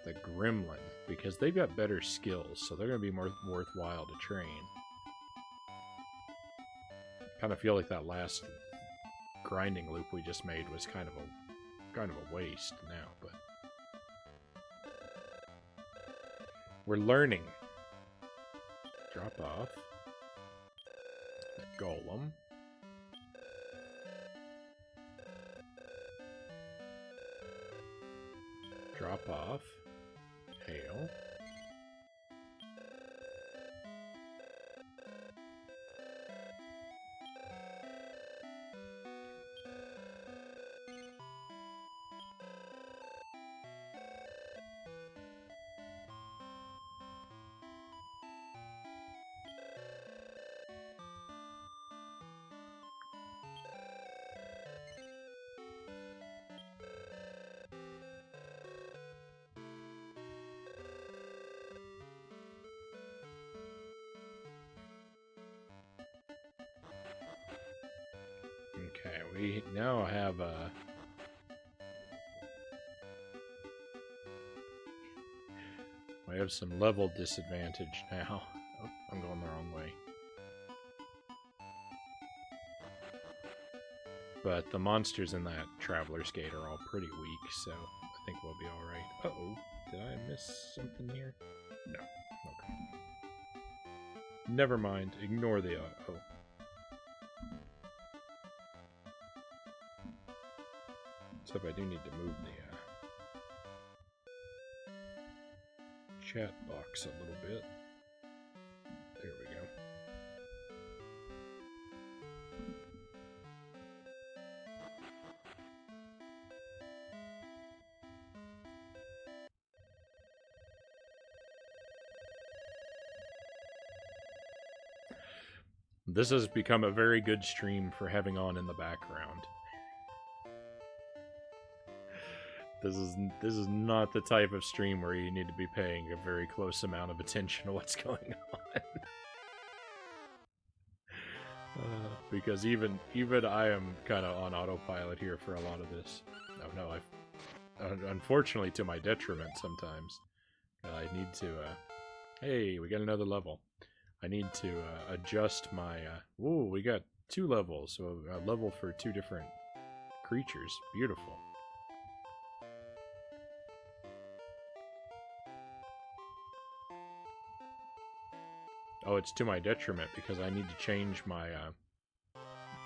the Gremlin, because they've got better skills, so they're going to be more worthwhile to train. Kind of feel like that last grinding loop we just made was kind of a waste now, but we're learning. Drop off. Golem. Drop off. Hail. Okay, we now have we have some level disadvantage now. Oh, I'm going the wrong way. But the monsters in that Traveler's Gate are all pretty weak, so I think we'll be alright. Uh-oh, did I miss something here? No. Okay. Never mind, ignore the uh-oh. Except I do need to move the chat box a little bit. There we go. This has become a very good stream for having on in the background. This is not the type of stream where you need to be paying a very close amount of attention to what's going on. Because even I am kind of on autopilot here for a lot of this. Oh no, unfortunately to my detriment sometimes. I need to, hey, we got another level. I need to adjust my, whoa, we got 2 levels, so a level for 2 different creatures. Beautiful. Oh, it's to my detriment because I need to change my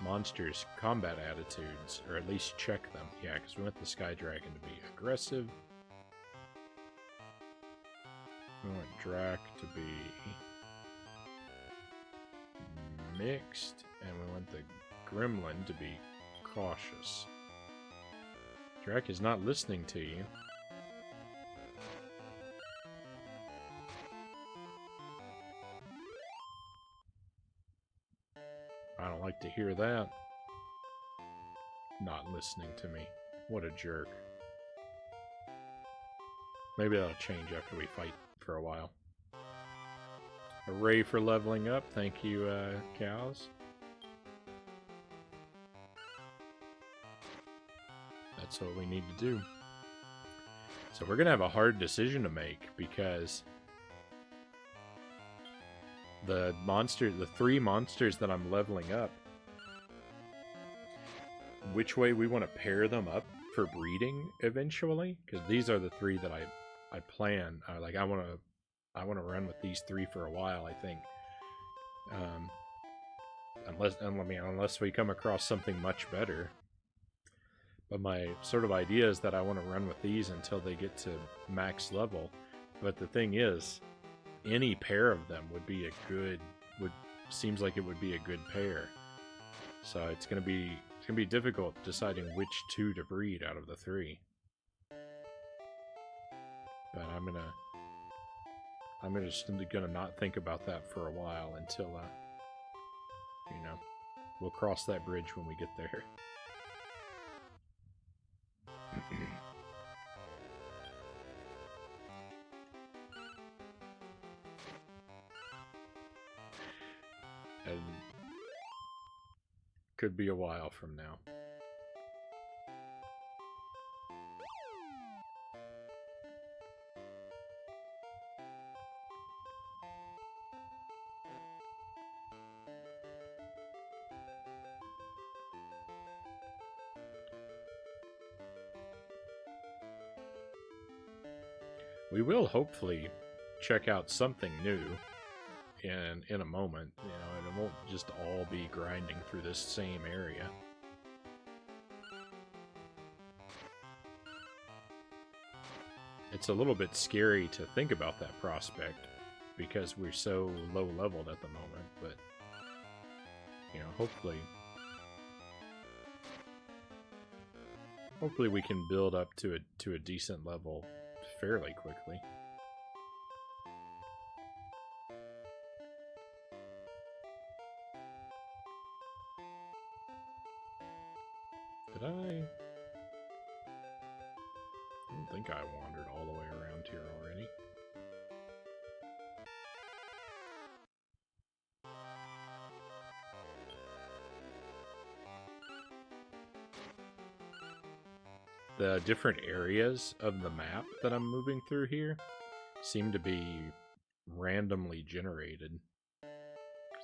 monsters' combat attitudes, or at least check them. Yeah, because we want the Sky Dragon to be aggressive. We want Drac to be mixed, and we want the Gremlin to be cautious. Drac is not listening to you. I don't like to hear that. Not listening to me. What a jerk. Maybe that'll change after we fight for a while. Hooray for leveling up. Thank you, cows. That's what we need to do. So we're going to have a hard decision to make because the three monsters that I'm leveling up, which way we want to pair them up for breeding eventually, because these are the three that I plan. Like I want to run with these three for a while, I think. Unless we come across something much better. But my sort of idea is that I want to run with these until they get to max level. But the thing is, any pair of them would be seems like it would be a good pair. So it's gonna be difficult deciding which two to breed out of the three. But I'm just gonna not think about that for a while until we'll cross that bridge when we get there. And could be a while from now. We will hopefully check out something new in a moment, and it won't just all be grinding through this same area. It's a little bit scary to think about that prospect because we're so low leveled at the moment, but hopefully we can build up to a decent level fairly quickly. Did I don't think I wandered all the way around here already. The different areas of the map that I'm moving through here seem to be randomly generated.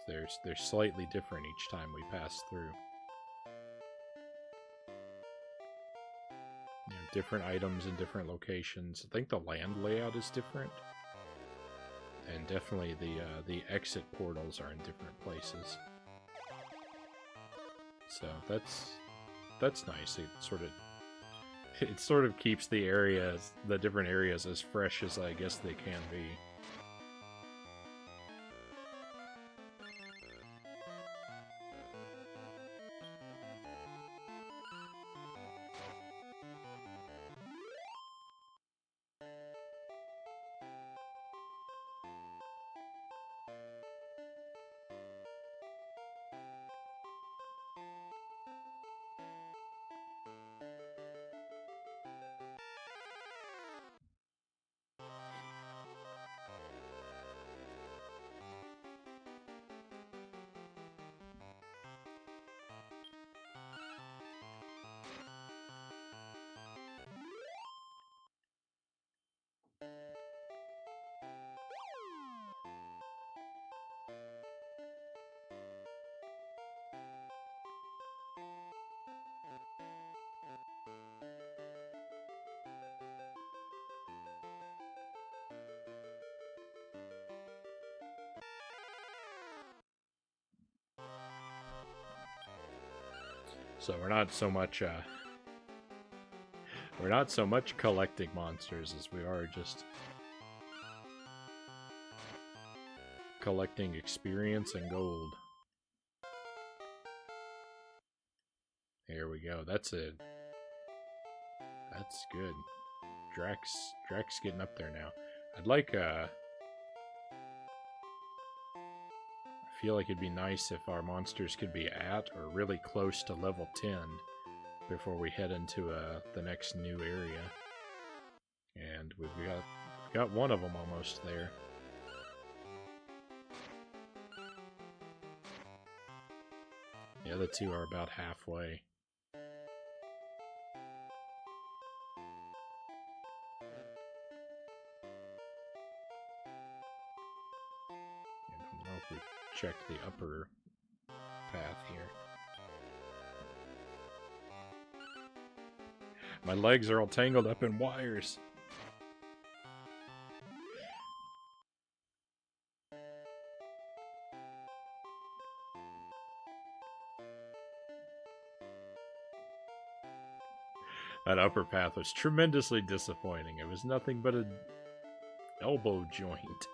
They're slightly different each time we pass through. Different items in different locations. I think the land layout is different, and definitely the exit portals are in different places. So that's nice. It sort of keeps the different areas as fresh as I guess they can be. So we're not so much collecting monsters as we are just collecting experience and gold. Here we go. That's it. That's good. Drax getting up there now. I'd like I feel like it'd be nice if our monsters could be at or really close to level 10 before we head into the next new area. And we've got one of them almost there. The other two are about halfway. I don't know if we checked the upper path here. My legs are all tangled up in wires. That upper path was tremendously disappointing. It was nothing but an elbow joint.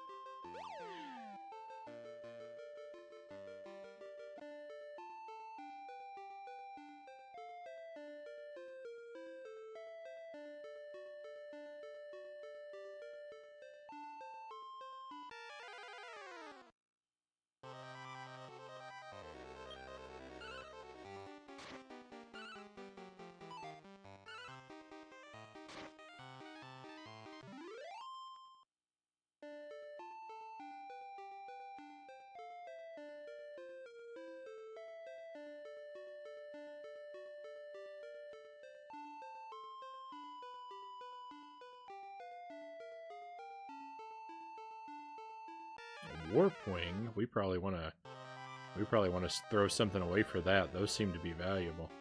Warp Wing, we probably want to throw something away for that. Those seem to be valuable.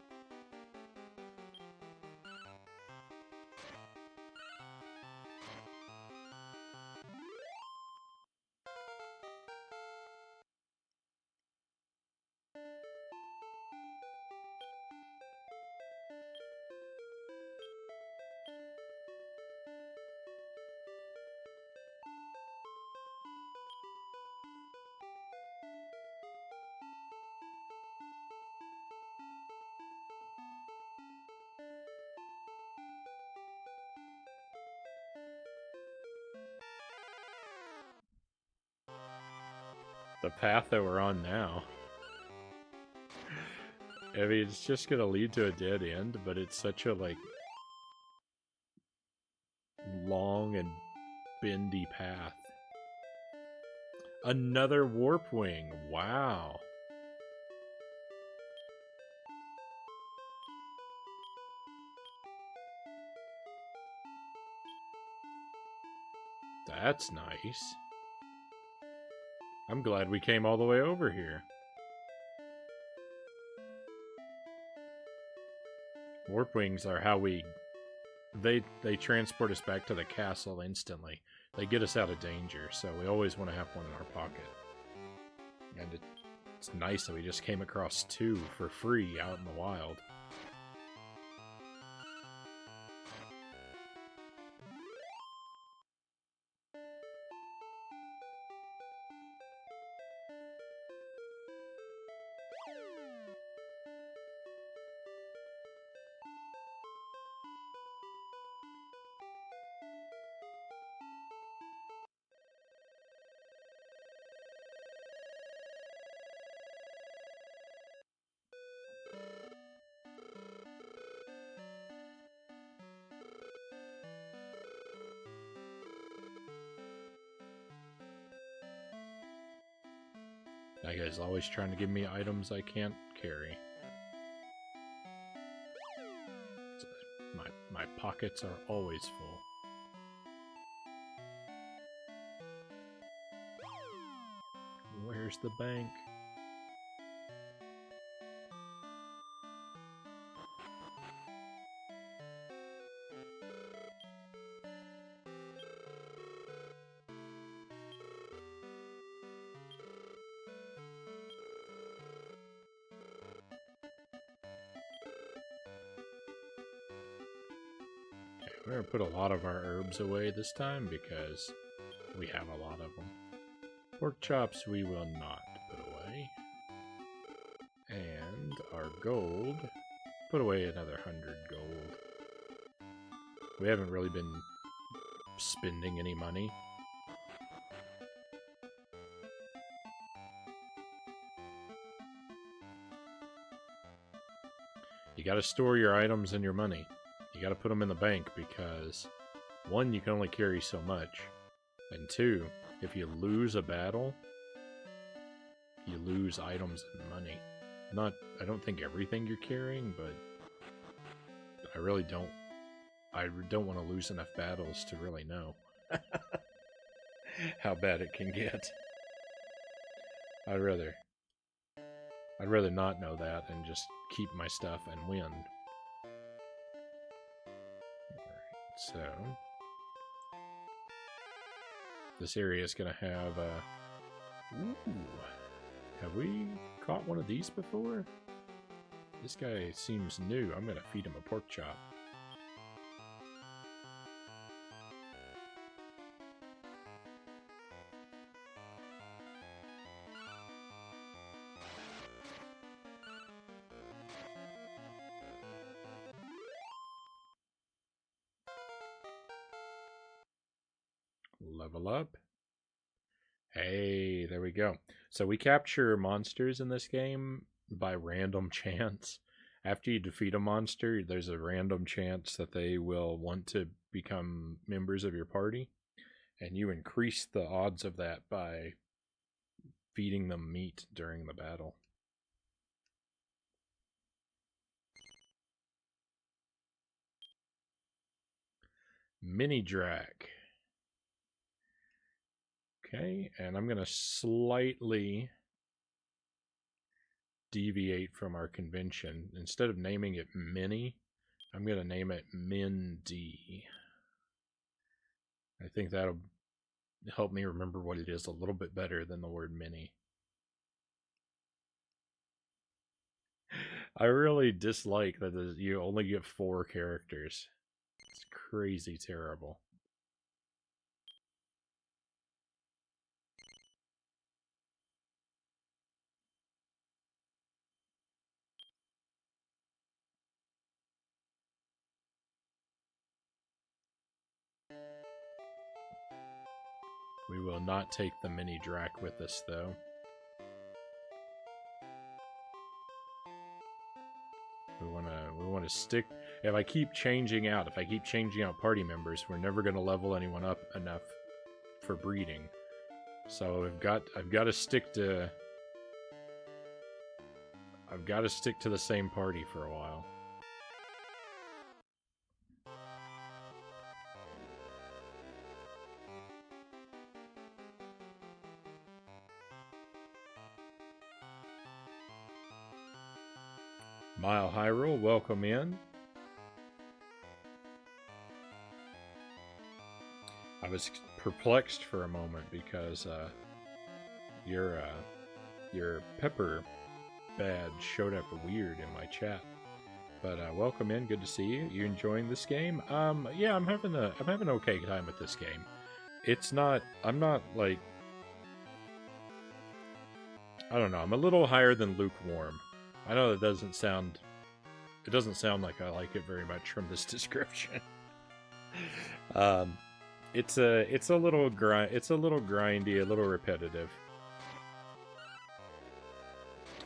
The path that we're on now. I mean, it's just gonna lead to a dead end, but it's such a, like, long and bendy path. Another Warp Wing. Wow. That's nice. I'm glad we came all the way over here. Warp Wings are how they transport us back to the castle instantly. They get us out of danger, so we always want to have one in our pocket. And it's nice that we just came across two for free out in the wild. That guy's always trying to give me items I can't carry. So my pockets are always full. Where's the bank? We're going to put a lot of our herbs away this time because we have a lot of them. Pork chops we will not put away. And our gold, put away another 100 gold. We haven't really been spending any money. You gotta store your items and your money. You gotta put them in the bank because, one, you can only carry so much, and two, if you lose a battle, you lose items and money. I don't think everything you're carrying, but I really don't. I don't want to lose enough battles to really know how bad it can get. I'd rather not know that and just keep my stuff and win. Alright, so this area is gonna have ooh. Have we caught one of these before? This guy seems new. I'm gonna feed him a pork chop. Level up. Hey, there we go. So we capture monsters in this game by random chance. After you defeat a monster, there's a random chance that they will want to become members of your party. And you increase the odds of that by feeding them meat during the battle. Mini Drac. Okay, and I'm going to slightly deviate from our convention. Instead of naming it Mini, I'm going to name it Mindy. I think that'll help me remember what it is a little bit better than the word mini. I really dislike that you only get 4 characters. It's crazy terrible. We will not take the mini Drac with us, though. We want to stick. If I keep changing out party members, we're never going to level anyone up enough for breeding. So I've got to stick to the same party for a while. Mile Hyrule, welcome in. I was perplexed for a moment because your pepper badge showed up weird in my chat. But welcome in, good to see you. You enjoying this game? Yeah, I'm having an okay time with this game. I'm not like, I don't know, I'm a little higher than lukewarm. I know it doesn't sound like I like it very much from this description. It's a little grindy, a little repetitive.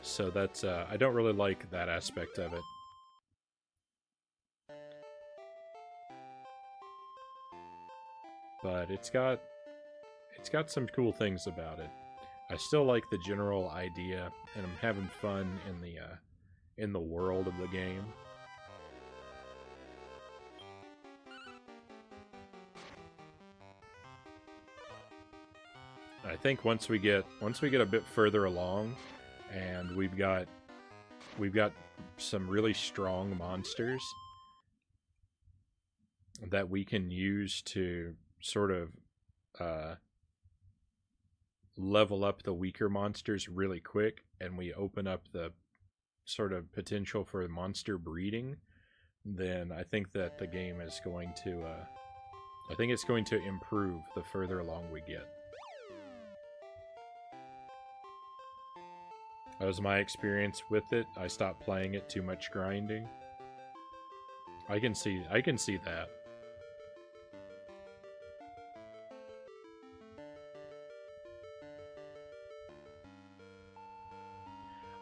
So that's I don't really like that aspect of it. But it's got some cool things about it. I still like the general idea, and I'm having fun in the world of the game. I think once we get a bit further along, and we've got some really strong monsters that we can use to sort of level up the weaker monsters really quick, and we open up the sort of potential for monster breeding, then I think that the game is going to, I think it's going to improve the further along we get. That was my experience with it. I stopped playing it, too much grinding. I can see that.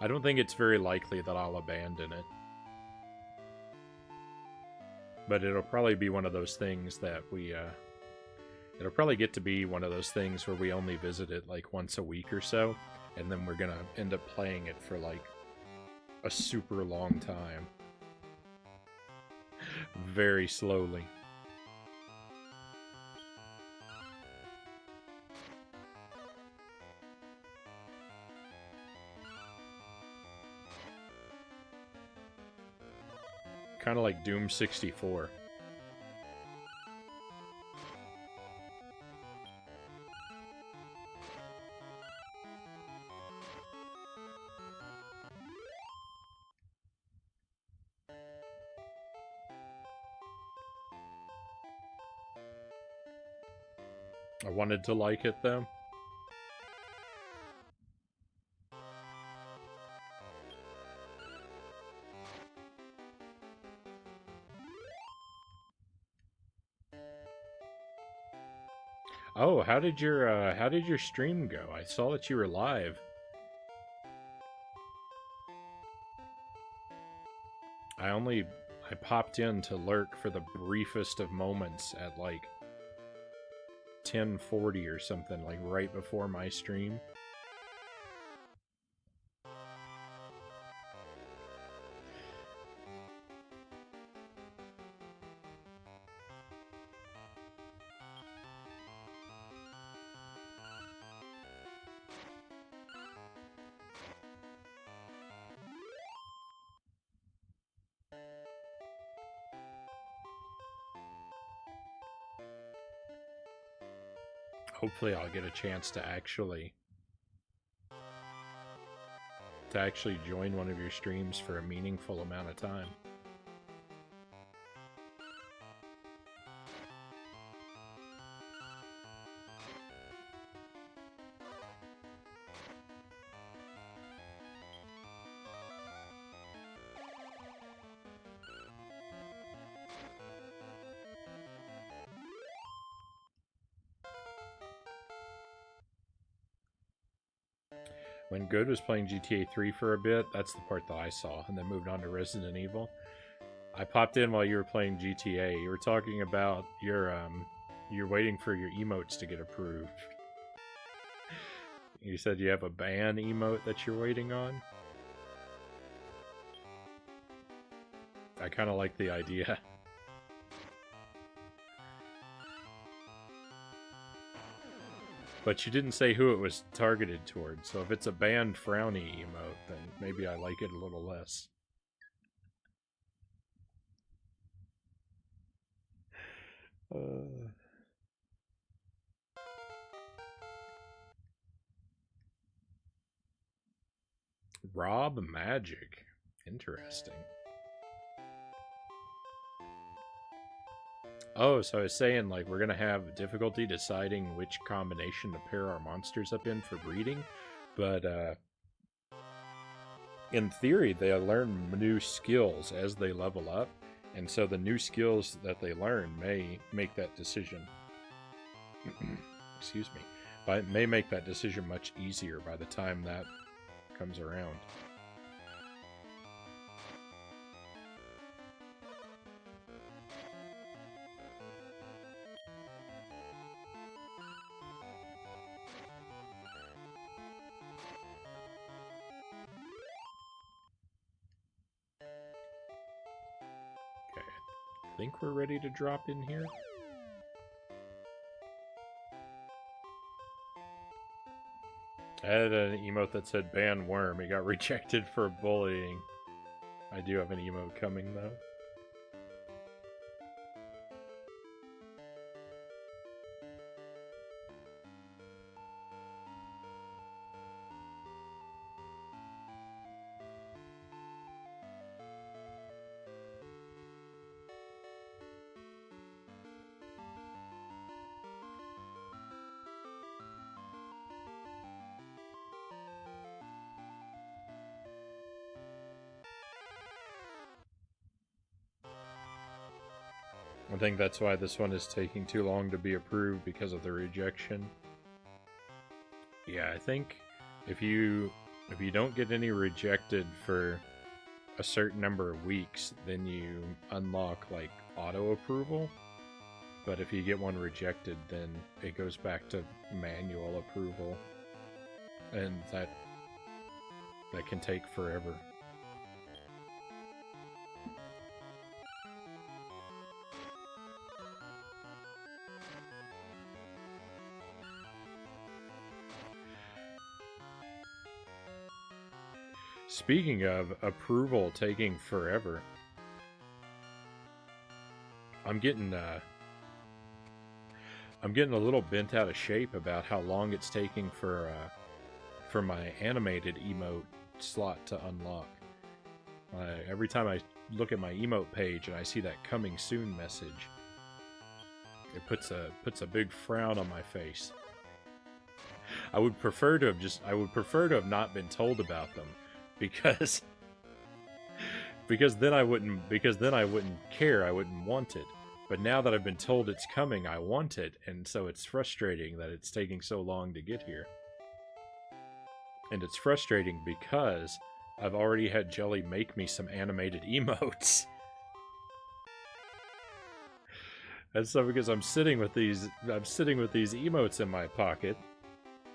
I don't think it's very likely that I'll abandon it. But it'll probably be one of those things that we, it'll probably get to be one of those things where we only visit it like once a week or so, and then we're gonna end up playing it for like a super long time. Very slowly. Kind of like Doom 64. I wanted to like it though. Oh, how did your stream go? I saw that you were live. I popped in to lurk for the briefest of moments at like 10:40 or something, like right before my stream. Hopefully I'll get a chance to actually join one of your streams for a meaningful amount of time. When Good was playing GTA 3 for a bit, that's the part that I saw, and then moved on to Resident Evil. I popped in while you were playing GTA. You were talking about you're waiting for your emotes to get approved. You said you have a ban emote that you're waiting on. I kind of like the idea. But you didn't say who it was targeted towards, so if it's a banned Frownie emote, then maybe I like it a little less. Rob Magic. Interesting. Oh, so I was saying, like, we're gonna have difficulty deciding which combination to pair our monsters up in for breeding, but, in theory, they learn new skills as they level up, and so the new skills that they learn may make that decision. Excuse me. But may make that decision much easier by the time that comes around. I think we're ready to drop in here. I had an emote that said ban worm. It got rejected for bullying. I do have an emote coming though. I think that's why this one is taking too long to be approved, because of the rejection. Yeah, I think if you don't get any rejected for a certain number of weeks, then you unlock like auto approval. But if you get one rejected, then it goes back to manual approval, and that can take forever. Speaking of approval taking forever, I'm getting a little bent out of shape about how long it's taking for my animated emote slot to unlock. Every time I look at my emote page and I see that coming soon message, it puts a big frown on my face. I would prefer to have not been told about them, because then I wouldn't care, I wouldn't want it. But now that I've been told it's coming, I want it, and so it's frustrating that it's taking so long to get here. And it's frustrating because I've already had Jelly make me some animated emotes. And so because I'm sitting with these emotes in my pocket,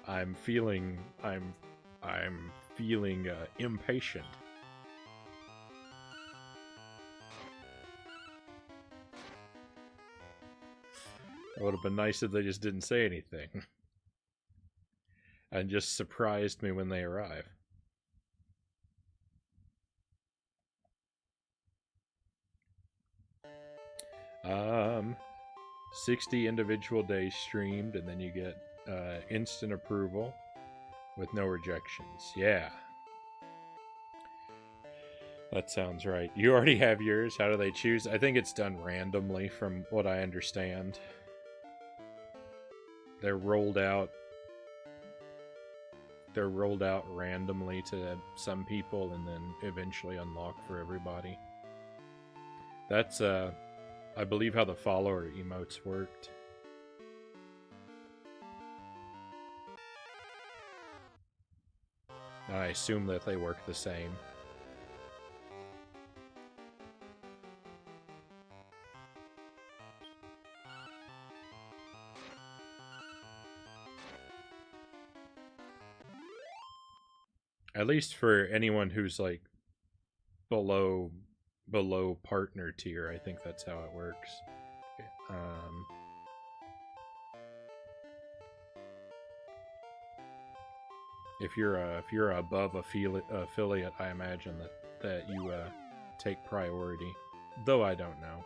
I'm feeling impatient. It would have been nice if they just didn't say anything and just surprised me when they arrive. Um, 60 individual days streamed, and then you get instant approval with no rejections. Yeah. That sounds right. You already have yours. How do they choose? I think it's done randomly, from what I understand. They're rolled out randomly to some people and then eventually unlock for everybody. That's I believe how the follower emotes worked. I assume that they work the same. At least for anyone who's like below partner tier, I think that's how it works. If you're above affiliate, I imagine that you take priority, though I don't know.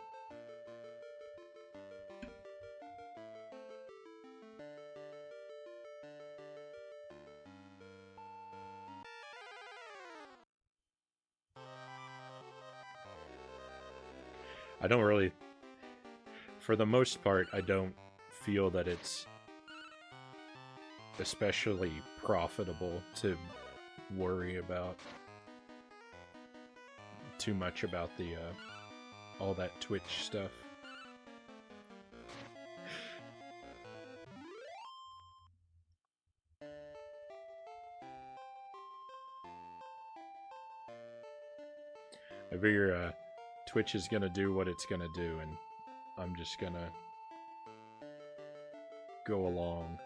I don't really, for the most part, I don't feel that it's especially profitable to worry about too much about the all that Twitch stuff. I figure Twitch is gonna do what it's gonna do, and I'm just gonna go along.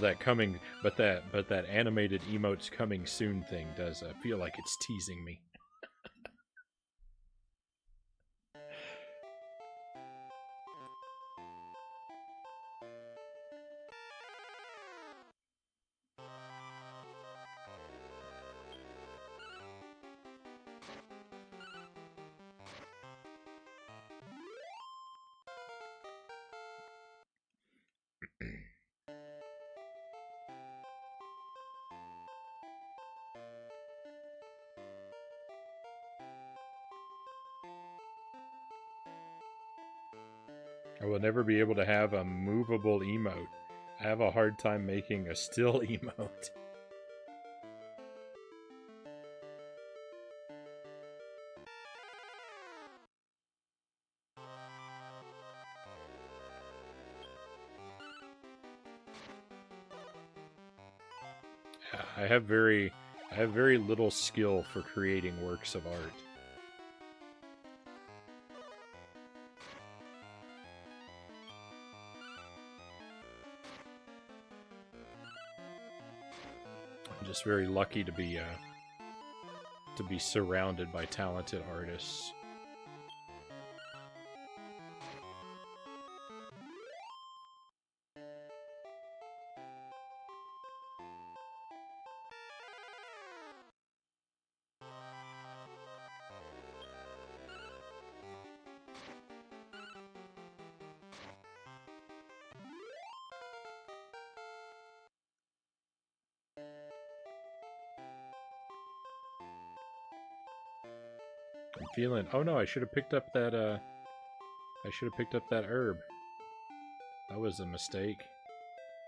But that animated emotes coming soon thing does feel like it's teasing me. I will never be able to have a movable emote. I have a hard time making a still emote. I have very little skill for creating works of art. I'm just very lucky to be surrounded by talented artists. I'm feeling. Oh no! I should have picked up that. I should have picked up that herb. That was a mistake.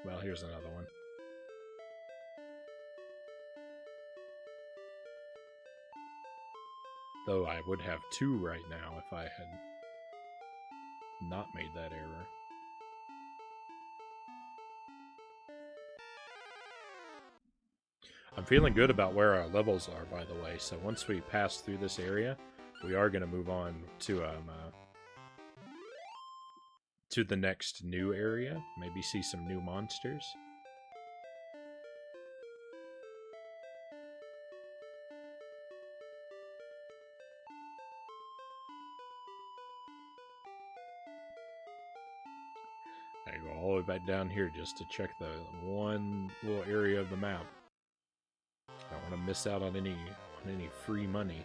Well, here's another one. Though I would have 2 right now if I had not made that error. I'm feeling good about where our levels are, by the way. So once we pass through this area, we are going to move on to the next new area. Maybe see some new monsters. I go all the way back down here just to check the one little area of the map. I don't want to miss out on any free money.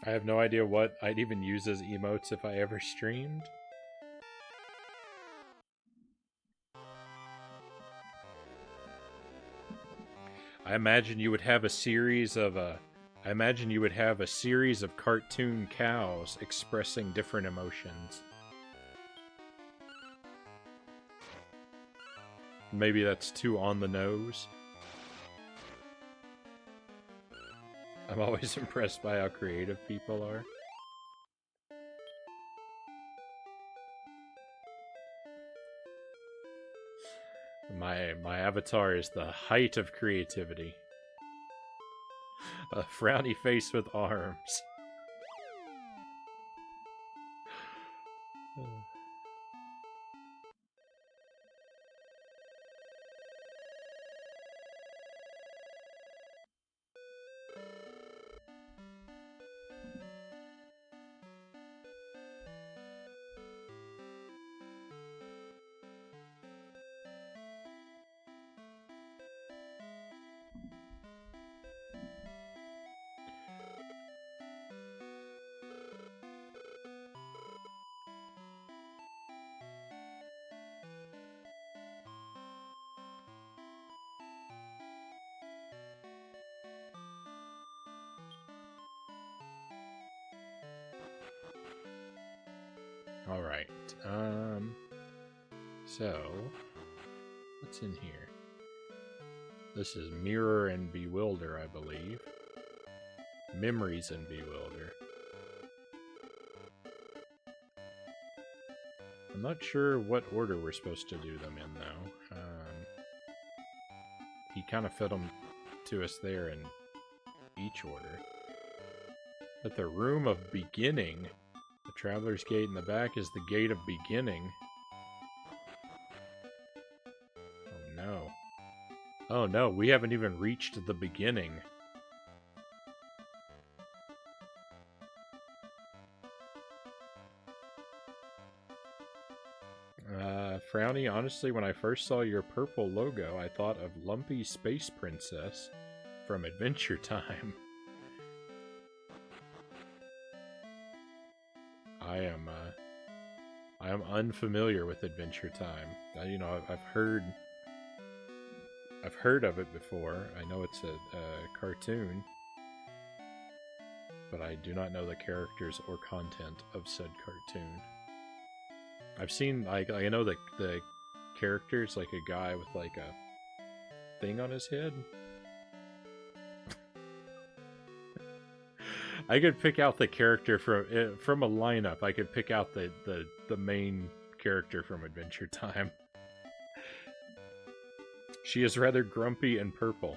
I have no idea what I'd even use as emotes if I ever streamed. I imagine you would have a series of cartoon cows expressing different emotions. Maybe that's too on the nose. I'm always impressed by how creative people are. My avatar is the height of creativity. A frowny face with arms. Alright, so, what's in here? This is Mirror and Bewilder, I believe. Memories and Bewilder. I'm not sure what order we're supposed to do them in, though. He kind of fed them to us there in each order. But the Room of Beginning, the Traveler's Gate in the back is the Gate of Beginning. Oh no. Oh no, we haven't even reached the beginning. Frownie, honestly, when I first saw your purple logo, I thought of Lumpy Space Princess from Adventure Time. I am unfamiliar with Adventure Time. You know, I've heard of it before. I know it's a cartoon, but I do not know the characters or content of said cartoon. I've seen, like, I know the characters, like a guy with like a thing on his head. I could pick out the character from a lineup. I could pick out the main character from Adventure Time. She is rather grumpy and purple.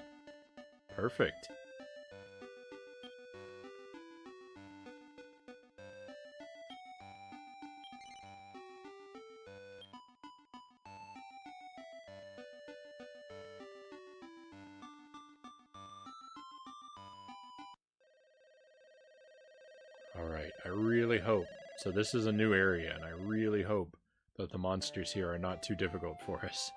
Perfect. Alright, I really hope. So this is a new area, and I really hope that the monsters here are not too difficult for us.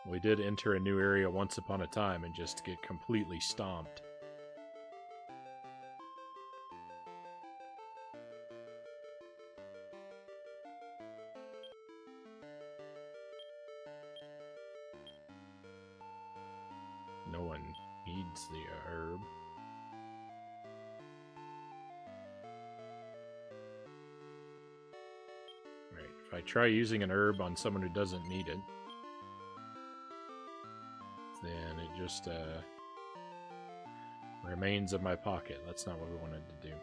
We did enter a new area once upon a time and just get completely stomped. No one needs the herb. Right, if I try using an herb on someone who doesn't need it, then it just remains in my pocket. That's not what we wanted to do.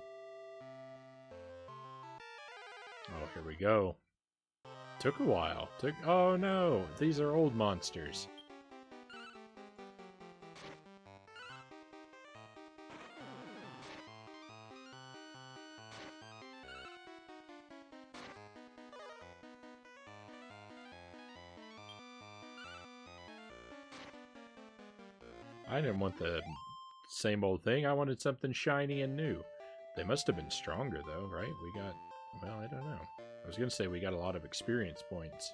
Oh, here we go. Took a while. Oh no, these are old monsters. I didn't want the same old thing. I wanted something shiny and new. They must have been stronger, though, right? We got... well, I don't know. I was going to say we got a lot of experience points.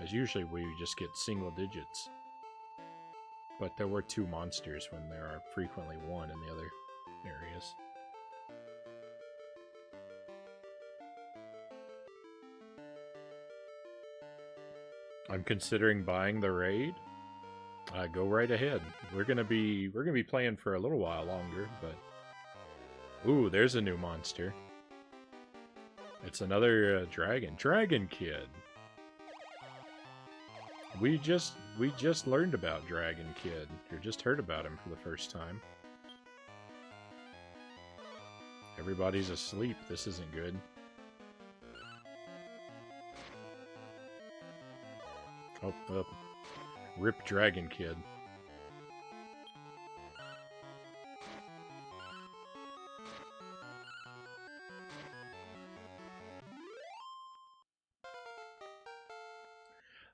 As usually we just get single digits. But there were 2 monsters when there are frequently 1 in the other areas. I'm considering buying the raid. Go right ahead. We're gonna be playing for a little while longer, but ooh, there's a new monster. It's another Dragon Kid. We just learned about Dragon Kid, or just heard about him for the first time. Everybody's asleep. This isn't good. Oh. Rip Dragon Kid.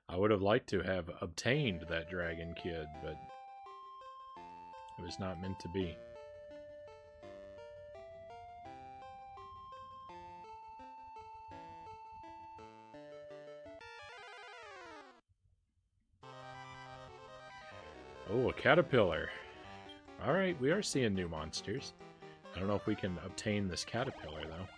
I would have liked to have obtained that Dragon Kid, but it was not meant to be. Oh, a caterpillar. Alright, we are seeing new monsters. I don't know if we can obtain this caterpillar, though.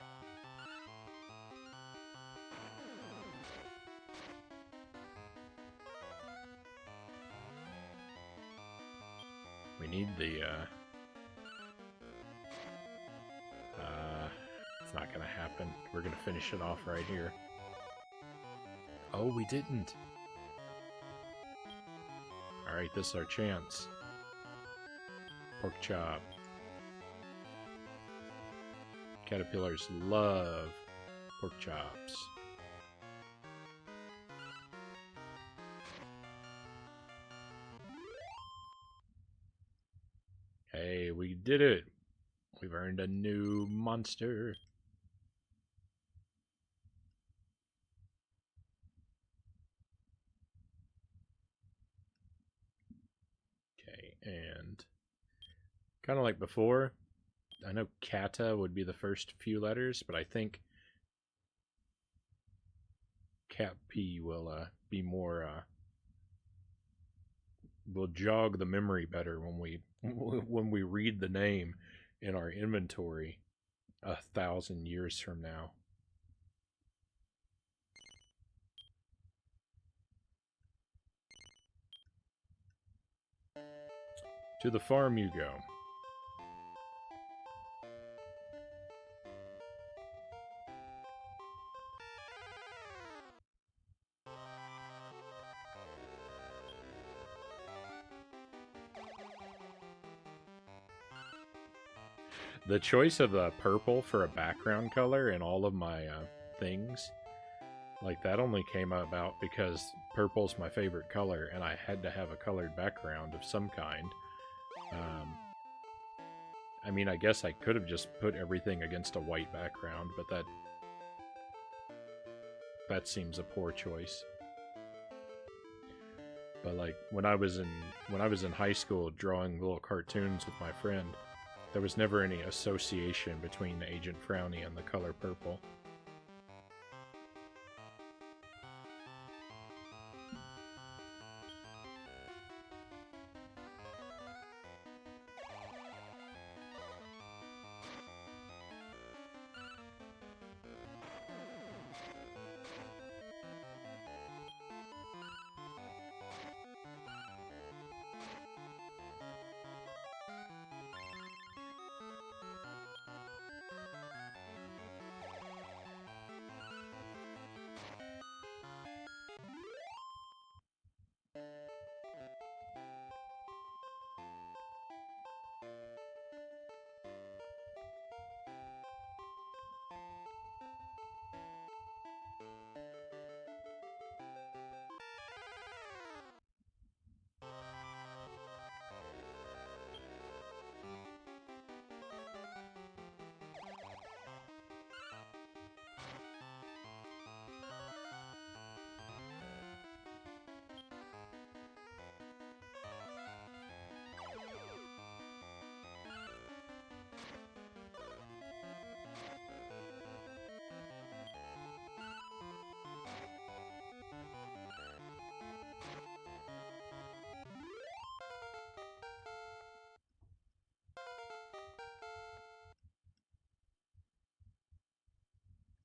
We need the, it's not gonna happen. We're gonna finish it off right here. Oh, we didn't. Alright, this is our chance. Pork chop. Caterpillars love pork chops. Hey, we did it. We've earned a new monster. Okay, and kind of like before, I know kata would be the first few letters, but I think cat P will be more will jog the memory better when we read the name in our inventory 1,000 years from now. To the farm you go. The choice of the purple for a background color in all of my things, like that only came about because purple's my favorite color and I had to have a colored background of some kind. I mean, I guess I could have just put everything against a white background, but that seems a poor choice. But like when I was in high school drawing little cartoons with my friend, there was never any association between Agent Frownie and the color purple.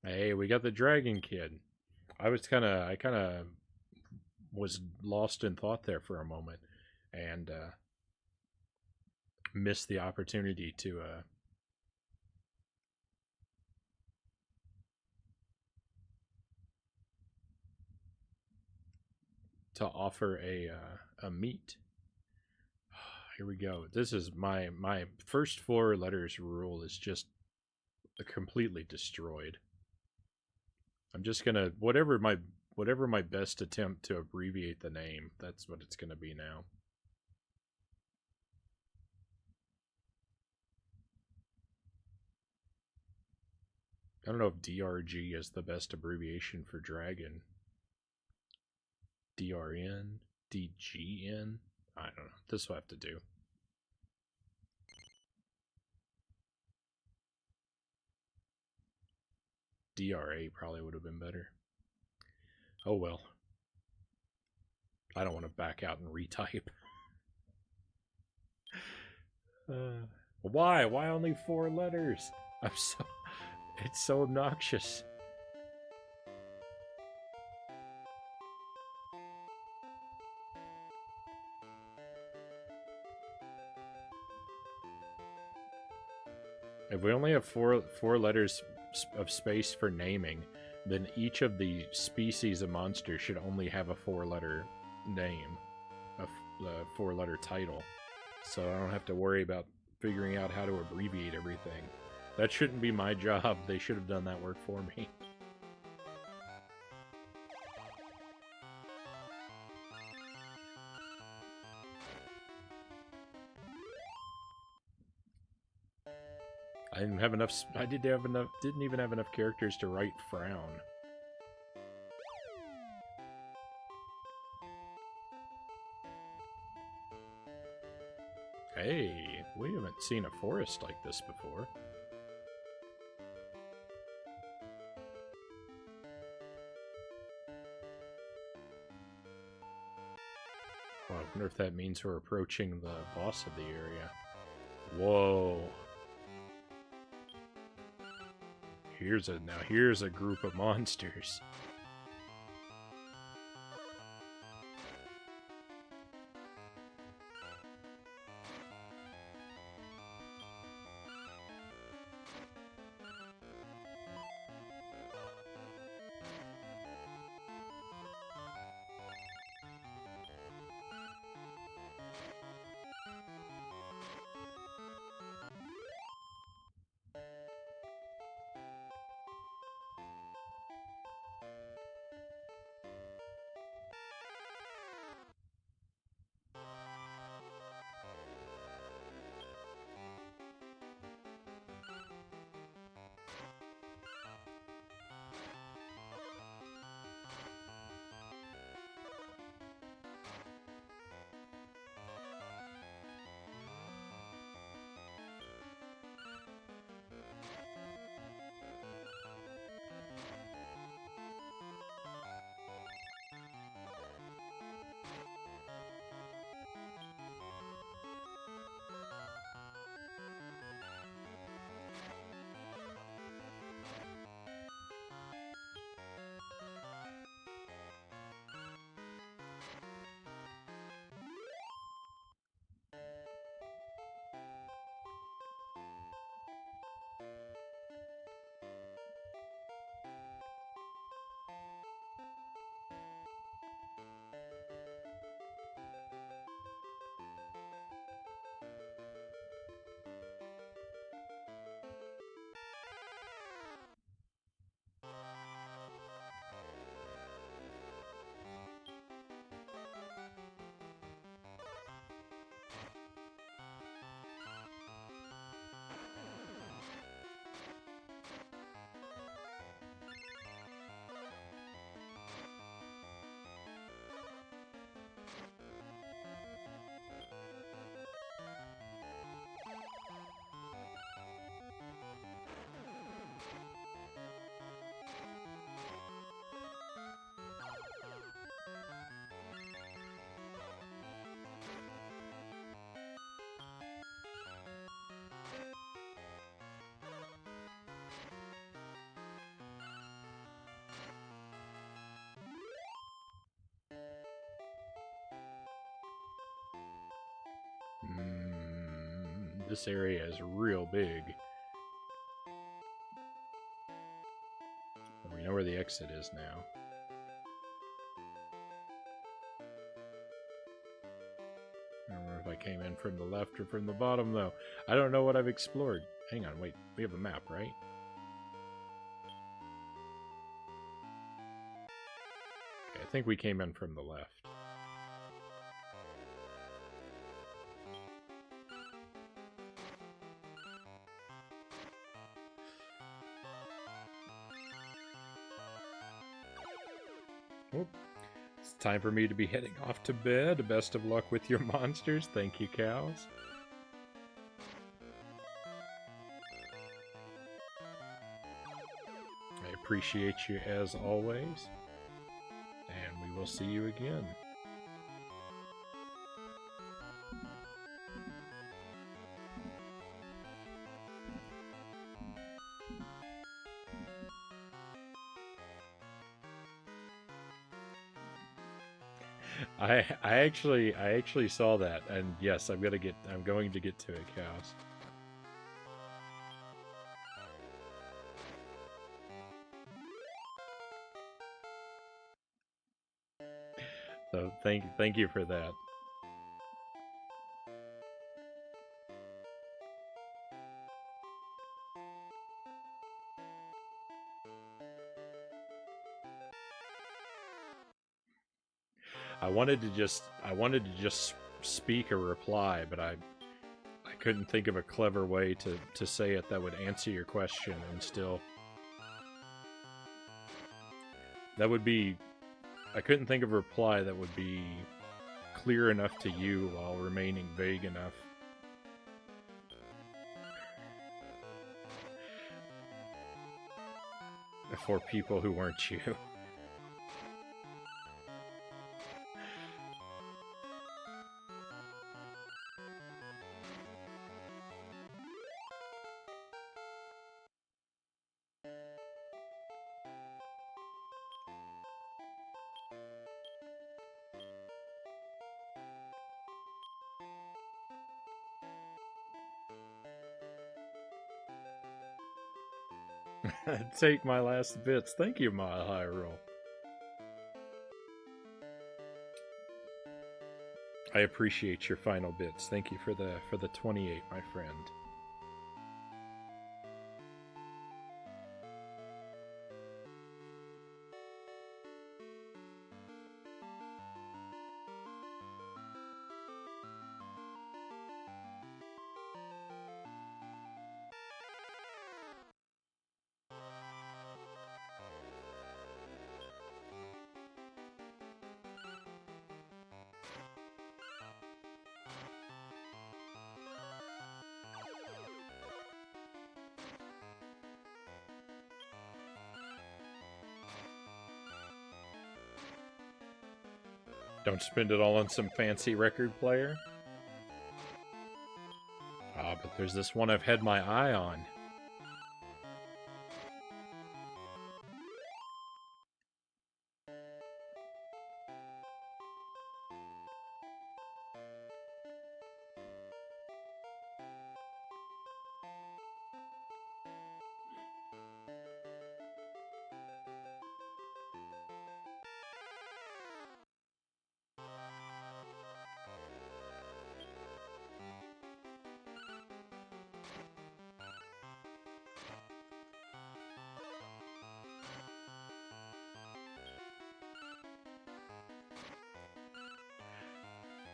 Hey, we got the Dragon Kid. I kind of was lost in thought there for a moment, and missed the opportunity to offer a meet. Here we go. This is my first 4 letters rule is just completely destroyed. I'm just gonna whatever my best attempt to abbreviate the name, that's what it's gonna be now. I don't know if DRG is the best abbreviation for dragon. DRN? DGN? I don't know. This will have to do. DRA probably would have been better. Oh well. I don't want to back out and retype. Why? Why only 4 letters? It's so obnoxious. If we only have four letters of space for naming, then each of the species of monsters should only have a 4-letter name, a 4-letter title. So I don't have to worry about figuring out how to abbreviate everything. That shouldn't be my job. They should have done that work for me. I didn't have enough. I didn't even have enough characters to write Frown. Hey, we haven't seen a forest like this before. Well, I wonder if that means we're approaching the boss of the area. Whoa. Here's a group of monsters. This area is real big. We know where the exit is now. I don't know if I came in from the left or from the bottom, though. I don't know what I've explored. Hang on, wait. We have a map, right? Okay, I think we came in from the left. It's time for me to be heading off to bed. Best of luck with your monsters. Thank you, cows. I appreciate you as always. And we will see you again. I actually saw that, and yes, I'm going to get to it, cows. Thank you for that. I wanted to just speak a reply, but I couldn't think of a clever way to say it that would answer your question and still. That would be. I couldn't think of a reply that would be clear enough to you while remaining vague enough. For people who weren't you. Take my last bits. Thank you, Mile High Roll. I appreciate your final bits. Thank you for the 28, my friend. Don't spend it all on some fancy record player. Ah, but there's this one I've had my eye on.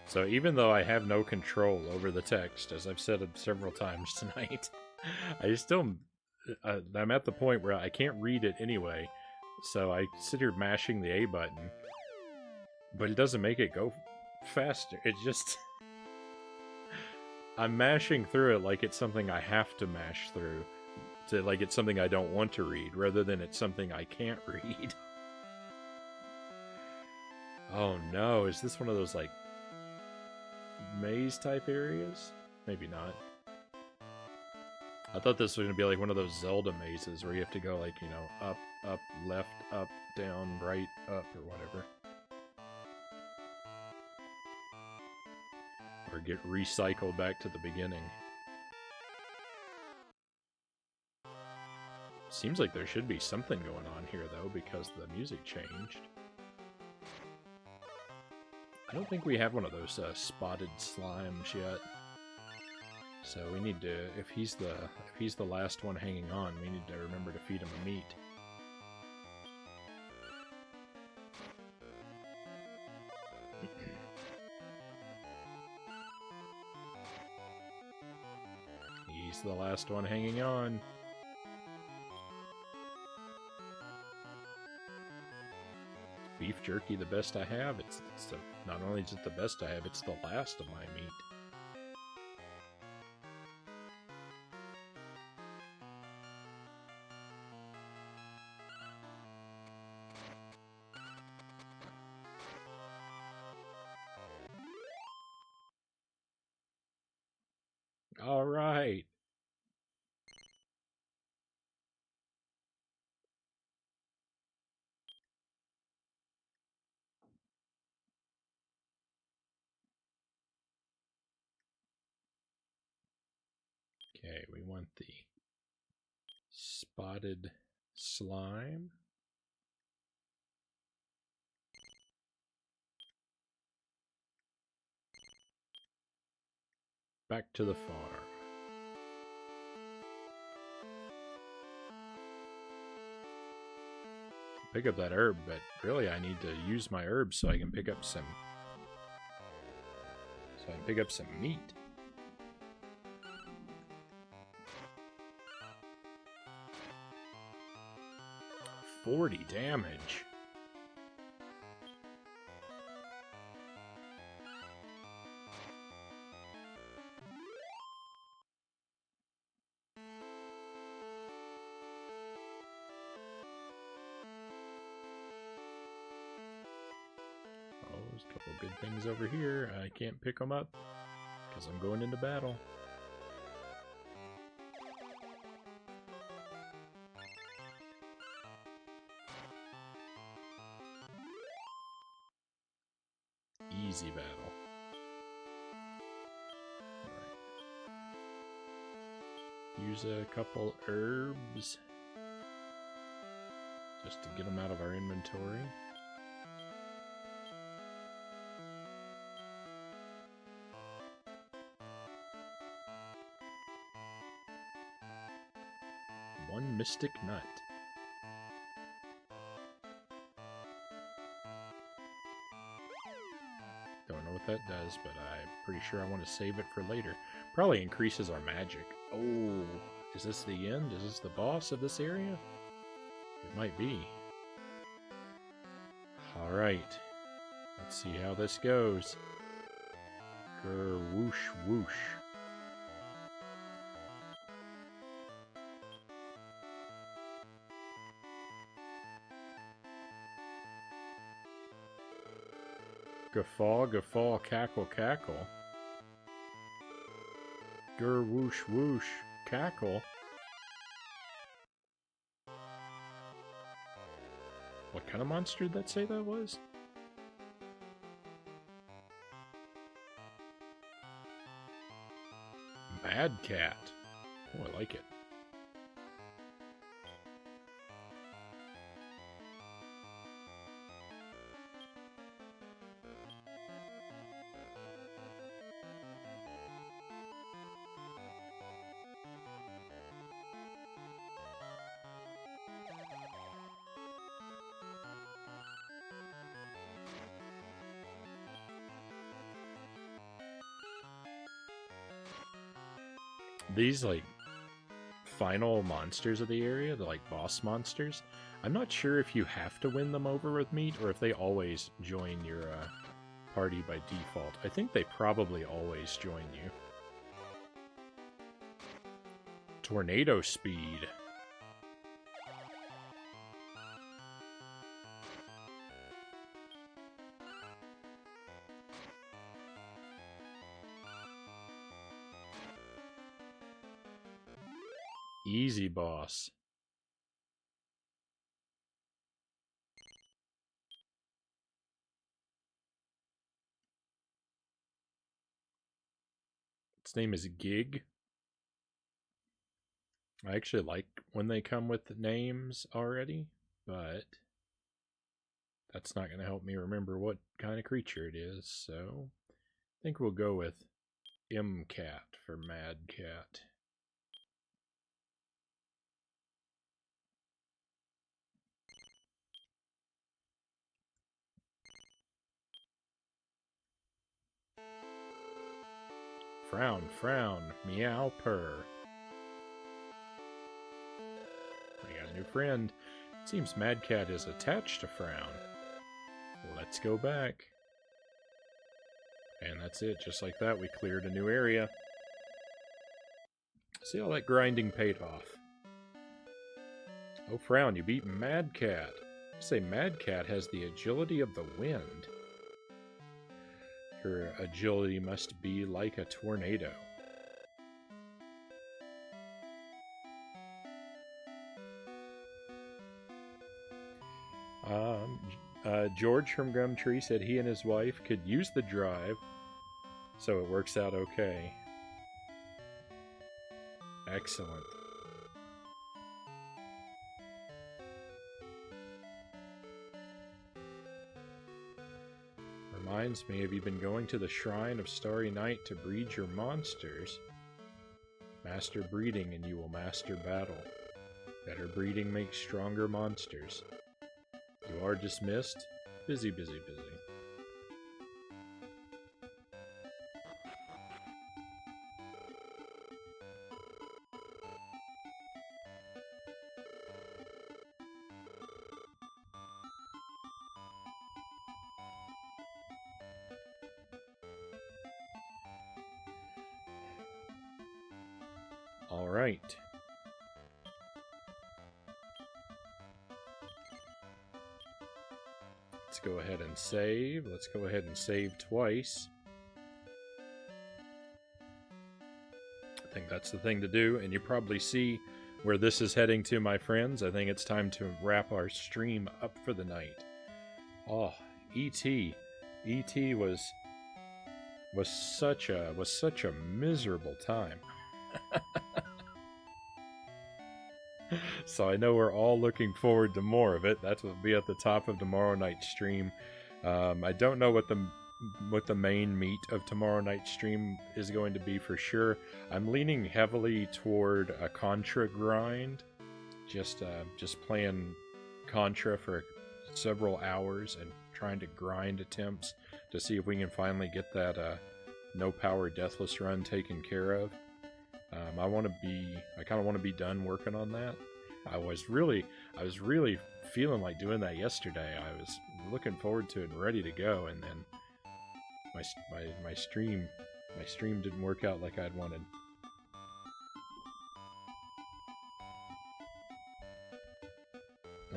So even though I have no control over the text, as I've said several times tonight, I still I'm at the point where I can't read it anyway. So I sit here mashing the A button, but it doesn't make it go faster. It just I'm mashing through it like it's something I have to mash through, to like it's something I don't want to read, rather than it's something I can't read. Oh no, is this one of those like maze type areas? Maybe not. I thought this was going to be like one of those Zelda mazes where you have to go like, you know, up, up, left, up, down, right, up, or whatever. Or get recycled back to the beginning. Seems like there should be something going on here though, because the music changed. I don't think we have one of those spotted slimes yet. So we need to, if he's the last one hanging on, we need to remember to feed him a meat. He's the last one hanging on. Beef jerky, the best I have. It's not only is it the best I have, it's the last of my meat. All right. Okay, we want the spotted slime. back to the farm. Pick up that herb, but really I need to use my herbs so I can pick up some meat. $40 damage. There's a couple good things over here. I can't pick them up because I'm going into battle. Easy battle. Alright. Use a couple herbs just to get them out of our inventory. One mystic nut. Don't know what that does, but I'm pretty sure I want to save it for later. Probably increases our magic. Oh, is this the end? Is this the boss of this area? It might be. Alright. Let's see how this goes. Grr, whoosh, whoosh. Guffaw, guffaw, cackle, cackle. Grr, whoosh, whoosh, cackle. What kind of monster did that say that was? Mad cat. Oh, I like it. These, like, final monsters of the area, the, like, boss monsters, I'm not sure if you have to win them over with meat or if they always join your party by default. I think they probably always join you. Tornado speed. Easy boss. Its name is Gig. I actually like when they come with names already, but that's not going to help me remember what kind of creature it is, so I think we'll go with M-Cat for Mad Cat. Frown, frown, meow, purr. I got a new friend. Seems Mad Cat is attached to Frown. Let's go back. And that's it. Just like that, we cleared a new area. See, all that grinding paid off. Oh, Frown, you beat Mad Cat. I say Mad Cat has the agility of the wind. Her agility must be like a tornado. George from Gumtree said he and his wife could use the drive, so it works out okay. Excellent. Reminds me, have you been going to the shrine of Starry Night to breed your monsters? Master breeding and you will master battle. Better breeding makes stronger monsters. You are dismissed. Busy, busy, busy. All right. Let's go ahead and save. Let's go ahead and save twice. I think that's the thing to do, and you probably see where this is heading to, my friends. I think it's time to wrap our stream up for the night. Oh, E.T. E.T. was such a miserable time. So I know we're all looking forward to more of it. That will be at the top of tomorrow night's stream. I don't know what the main meat of tomorrow night's stream is going to be for sure. I'm leaning heavily toward a Contra grind, just playing Contra for several hours and trying to grind attempts to see if we can finally get that no power deathless run taken care of. I kind of want to be done working on that. I was really feeling like doing that yesterday. I was looking forward to it and ready to go, and then my stream didn't work out like I'd wanted.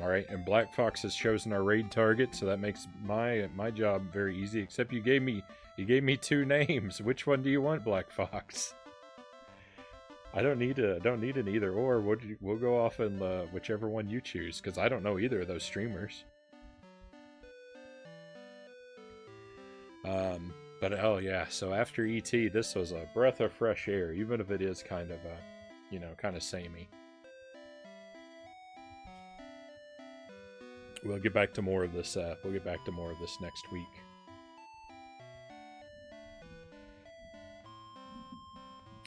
All right, and Black Fox has chosen our raid target, so that makes my job very easy. Except you gave me two names. Which one do you want, Black Fox? I don't need an either or. We'll go off in whichever one you choose, because I don't know either of those streamers. But oh yeah, so after ET, this was a breath of fresh air, even if it is kind of kind of samey. We'll get back to more of this. We'll get back to more of this next week.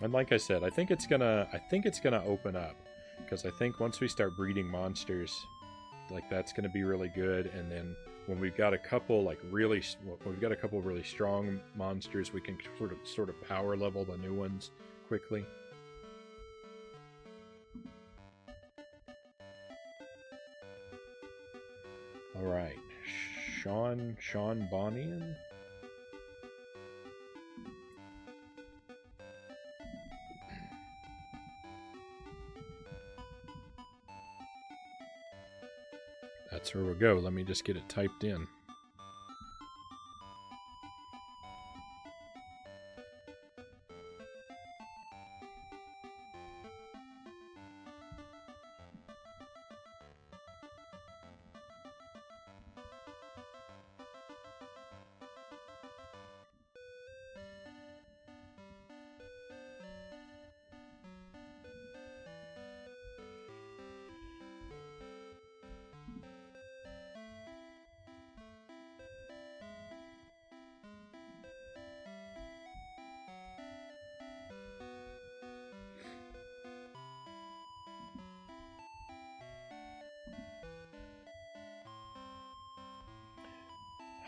And like I said, I think it's gonna open up, because I think once we start breeding monsters, like that's gonna be really good. And then when we've got a couple really strong monsters, we can sort of power level the new ones quickly. All right, Sean Bonnian. That's where we'll go. Let me just get it typed in.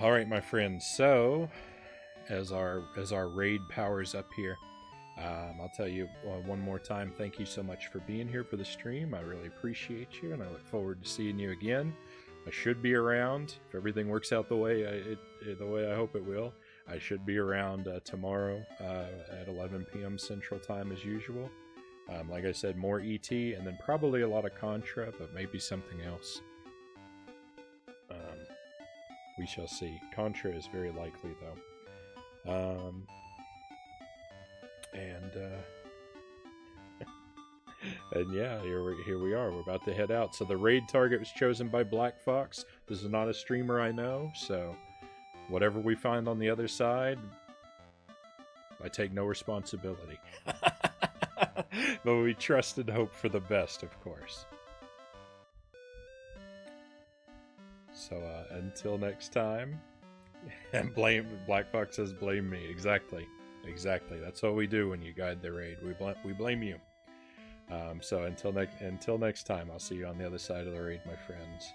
All right, my friends. So, as our raid powers up here, I'll tell you one more time. Thank you so much for being here for the stream. I really appreciate you, and I look forward to seeing you again. I should be around if everything works out the way I hope it will. I should be around tomorrow at 11 p.m. Central Time as usual. Like I said, more ET, and then probably a lot of Contra, but maybe something else. We shall see. Contra is very likely, though. And yeah, here we are. We're about to head out. So the raid target was chosen by Black Fox. This is not a streamer I know, so whatever we find on the other side, I take no responsibility. But we trust and hope for the best, of course. So until next time, And Black Fox says, blame me. Exactly. Exactly. That's what we do when you guide the raid. We blame you. So until next time, I'll see you on the other side of the raid, my friends.